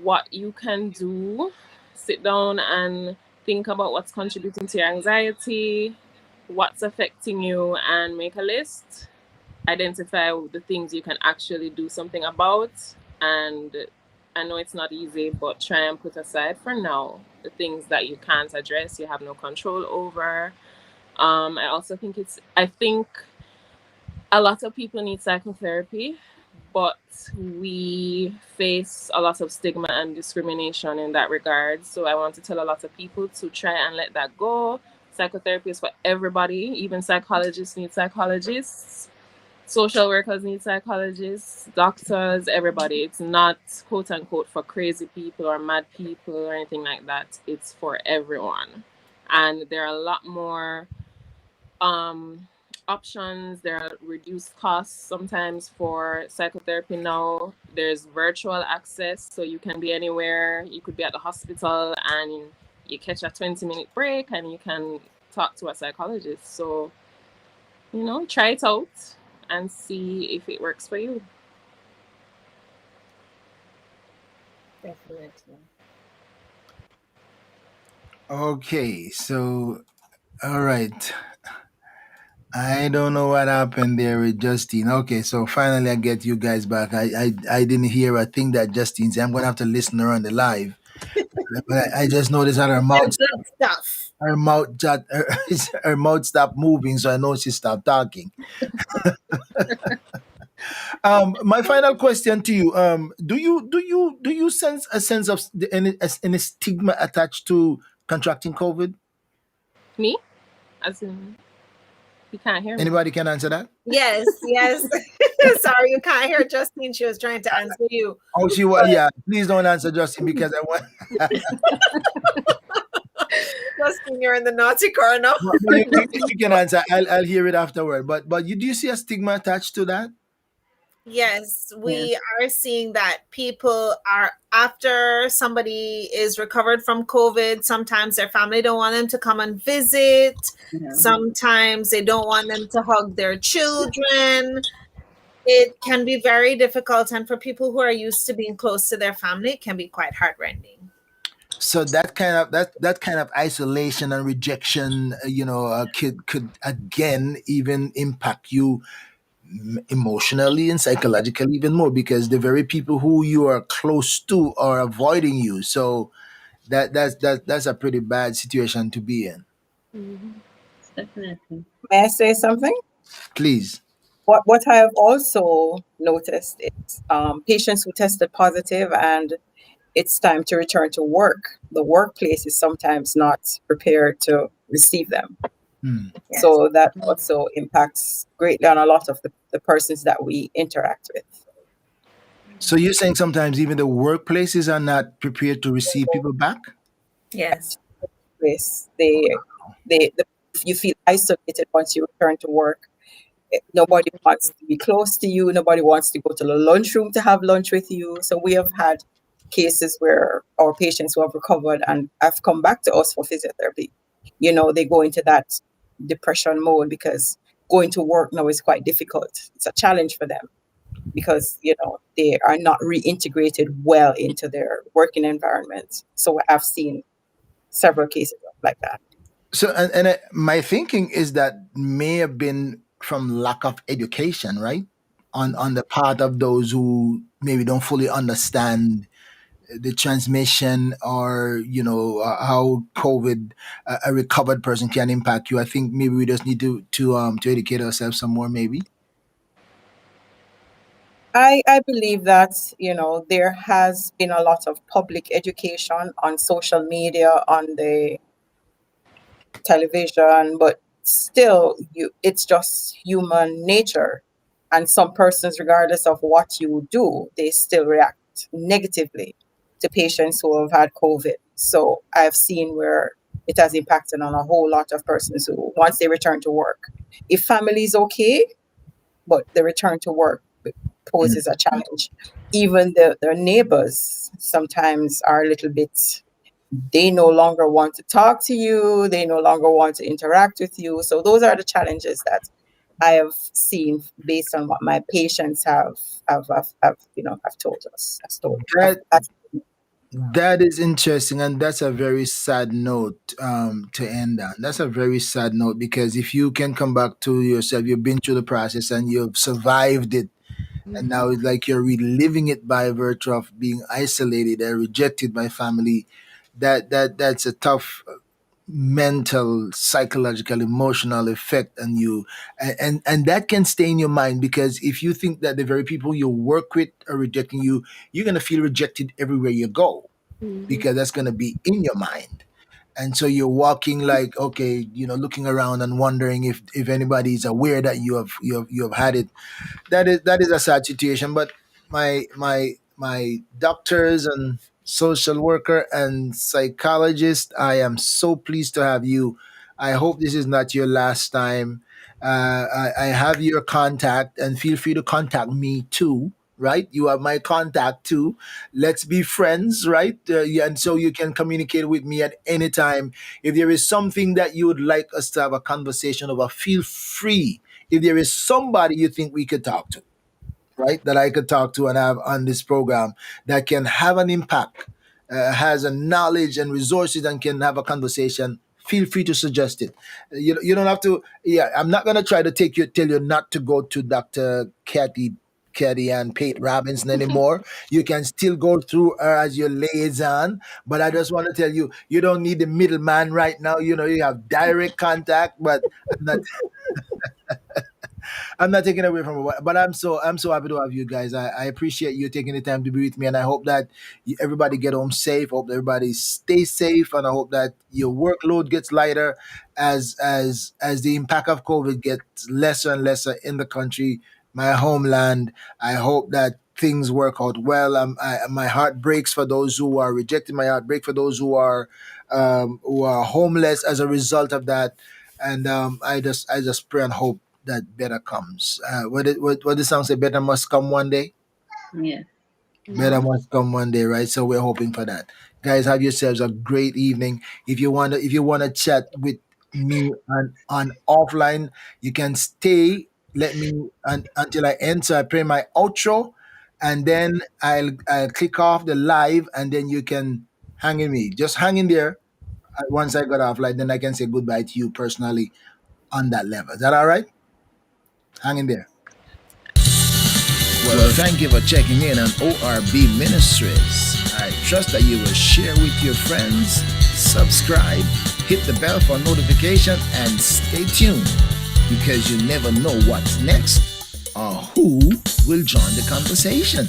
what you can do. Sit down and think about what's contributing to your anxiety, what's affecting you, and make a list. Identify the things you can actually do something about. And I know it's not easy, but try and put aside for now the things that you can't address, you have no control over. I also think a lot of people need psychotherapy, but we face a lot of stigma and discrimination in that regard. So I want to tell a lot of people to try and let that go. Psychotherapy is for everybody. Even psychologists need psychologists. Social workers need psychologists, doctors, everybody. It's not quote unquote for crazy people or mad people or anything like that. It's for everyone. And there are a lot more um, options. There are reduced costs sometimes for psychotherapy now. There's virtual access, so you can be anywhere. You could be at the hospital and you catch a 20-minute break and you can talk to a psychologist. So, try it out and see if it works for you. Definitely. Okay, so all right. I don't know what happened there with Justine. Okay, so finally I get you guys back. I didn't hear a thing that Justine said. I'm gonna have to listen to her on the live. But I just noticed that The good stuff. her mouth stopped moving, so I know she stopped talking. My final question to you: do you sense a sense of any stigma attached to contracting COVID? Me? As in, you can't hear me. Anybody can answer that? Yes, yes. Sorry, you can't hear Justine. She was trying to answer you. Oh, yeah. Please don't answer Justin, because I want. Justine, you're in the naughty corner. Well, you can answer. I'll hear it afterward. But do you see a stigma attached to that? Yes, yeah. we are seeing that people are, after somebody is recovered from COVID, sometimes their family don't want them to come and visit. Yeah. Sometimes they don't want them to hug their children. It can be very difficult. And for people who are used to being close to their family, it can be quite heartrending. So that kind of isolation and rejection, could again even impact you emotionally and psychologically even more, because the very people who you are close to are avoiding you. So that's a pretty bad situation to be in. Mhm. Definitely. May I say something? Please. What I have also noticed is patients who tested positive and it's time to return to work. The workplace is sometimes not prepared to receive them. Hmm. Yes. So that also impacts greatly on a lot of the persons that we interact with. So you're saying sometimes even the workplaces are not prepared to receive people back? Yes. Yes, they you feel isolated once you return to work. Nobody wants to be close to you. Nobody wants to go to the lunchroom to have lunch with you. So we have had cases where our patients who have recovered and have come back to us for physiotherapy. They go into that depression mode because going to work now is quite difficult. It's a challenge for them because they are not reintegrated well into their working environment. So I've seen several cases like that. So, and my thinking is that may have been from lack of education, right? On the part of those who maybe don't fully understand the transmission, or how COVID, a recovered person, can impact you. I think maybe we just need to educate ourselves some more, maybe. I believe that, there has been a lot of public education on social media, on the television, but still it's just human nature. And some persons, regardless of what you do, they still react negatively to patients who have had COVID. So I've seen where it has impacted on a whole lot of persons who, once they return to work, if family is okay, but the return to work poses a challenge. Even their neighbors sometimes are a little bit, they no longer want to talk to you, they no longer want to interact with you. So those are the challenges that I have seen based on what my patients have told us. Has told, That have, that is interesting, and that's a very sad note to end on. That's a very sad note, because if you can come back to yourself, you've been through the process and you've survived it, and now it's like you're reliving it by virtue of being isolated and rejected by family. That's a tough mental, psychological, emotional effect on you, and that can stay in your mind, because if you think that the very people you work with are rejecting you, you're going to feel rejected everywhere you go, Mhm. because that's going to be in your mind. And so you're walking like, okay, looking around and wondering if anybody is aware that you have had it. That is a sad situation. But my doctors and social worker and psychologist, I am so pleased to have you. I hope this is not your last time. I have your contact, and feel free to contact me too. Right, you have my contact too. Let's be friends, right? Yeah, and so you can communicate with me at any time. If there is something that you would like us to have a conversation about, feel free. If there is somebody you think we could talk to, right, that I could talk to and have on this program, that can have an impact, has a knowledge and resources, and can have a conversation, feel free to suggest it. You don't have to. Yeah, I'm not gonna try to tell you not to go to Dr. Kathy and Pate Robinson anymore. You can still go through her as your liaison, but I just want to tell you, you don't need the middleman right now. You have direct contact, but I'm not I'm not taking away from it, but I'm so happy to have you guys. I appreciate you taking the time to be with me, and I hope that everybody get home safe. Hope everybody stay safe, and I hope that your workload gets lighter as the impact of COVID gets lesser and lesser in the country, my homeland. I hope that things work out well. My heart breaks for those who are rejected. My heart breaks for those who are homeless as a result of that. And I just pray and hope that better comes. What the song say? Better must come one day. Yes. Better Mhm. must come one day, right? So we're hoping for that. Guys, have yourselves a great evening. If you wanna chat with me on offline, you can stay. Let me until I enter. I play my outro, and then I'll click off the live, and then you can hang in me. Just hang in there. Once I got offline, then I can say goodbye to you personally on that level. Is that all right? Hang in there. Well, thank you for checking in on ORB Ministries. I trust that you will share with your friends, subscribe, hit the bell for notification, and stay tuned because you never know what's next or who will join the conversation.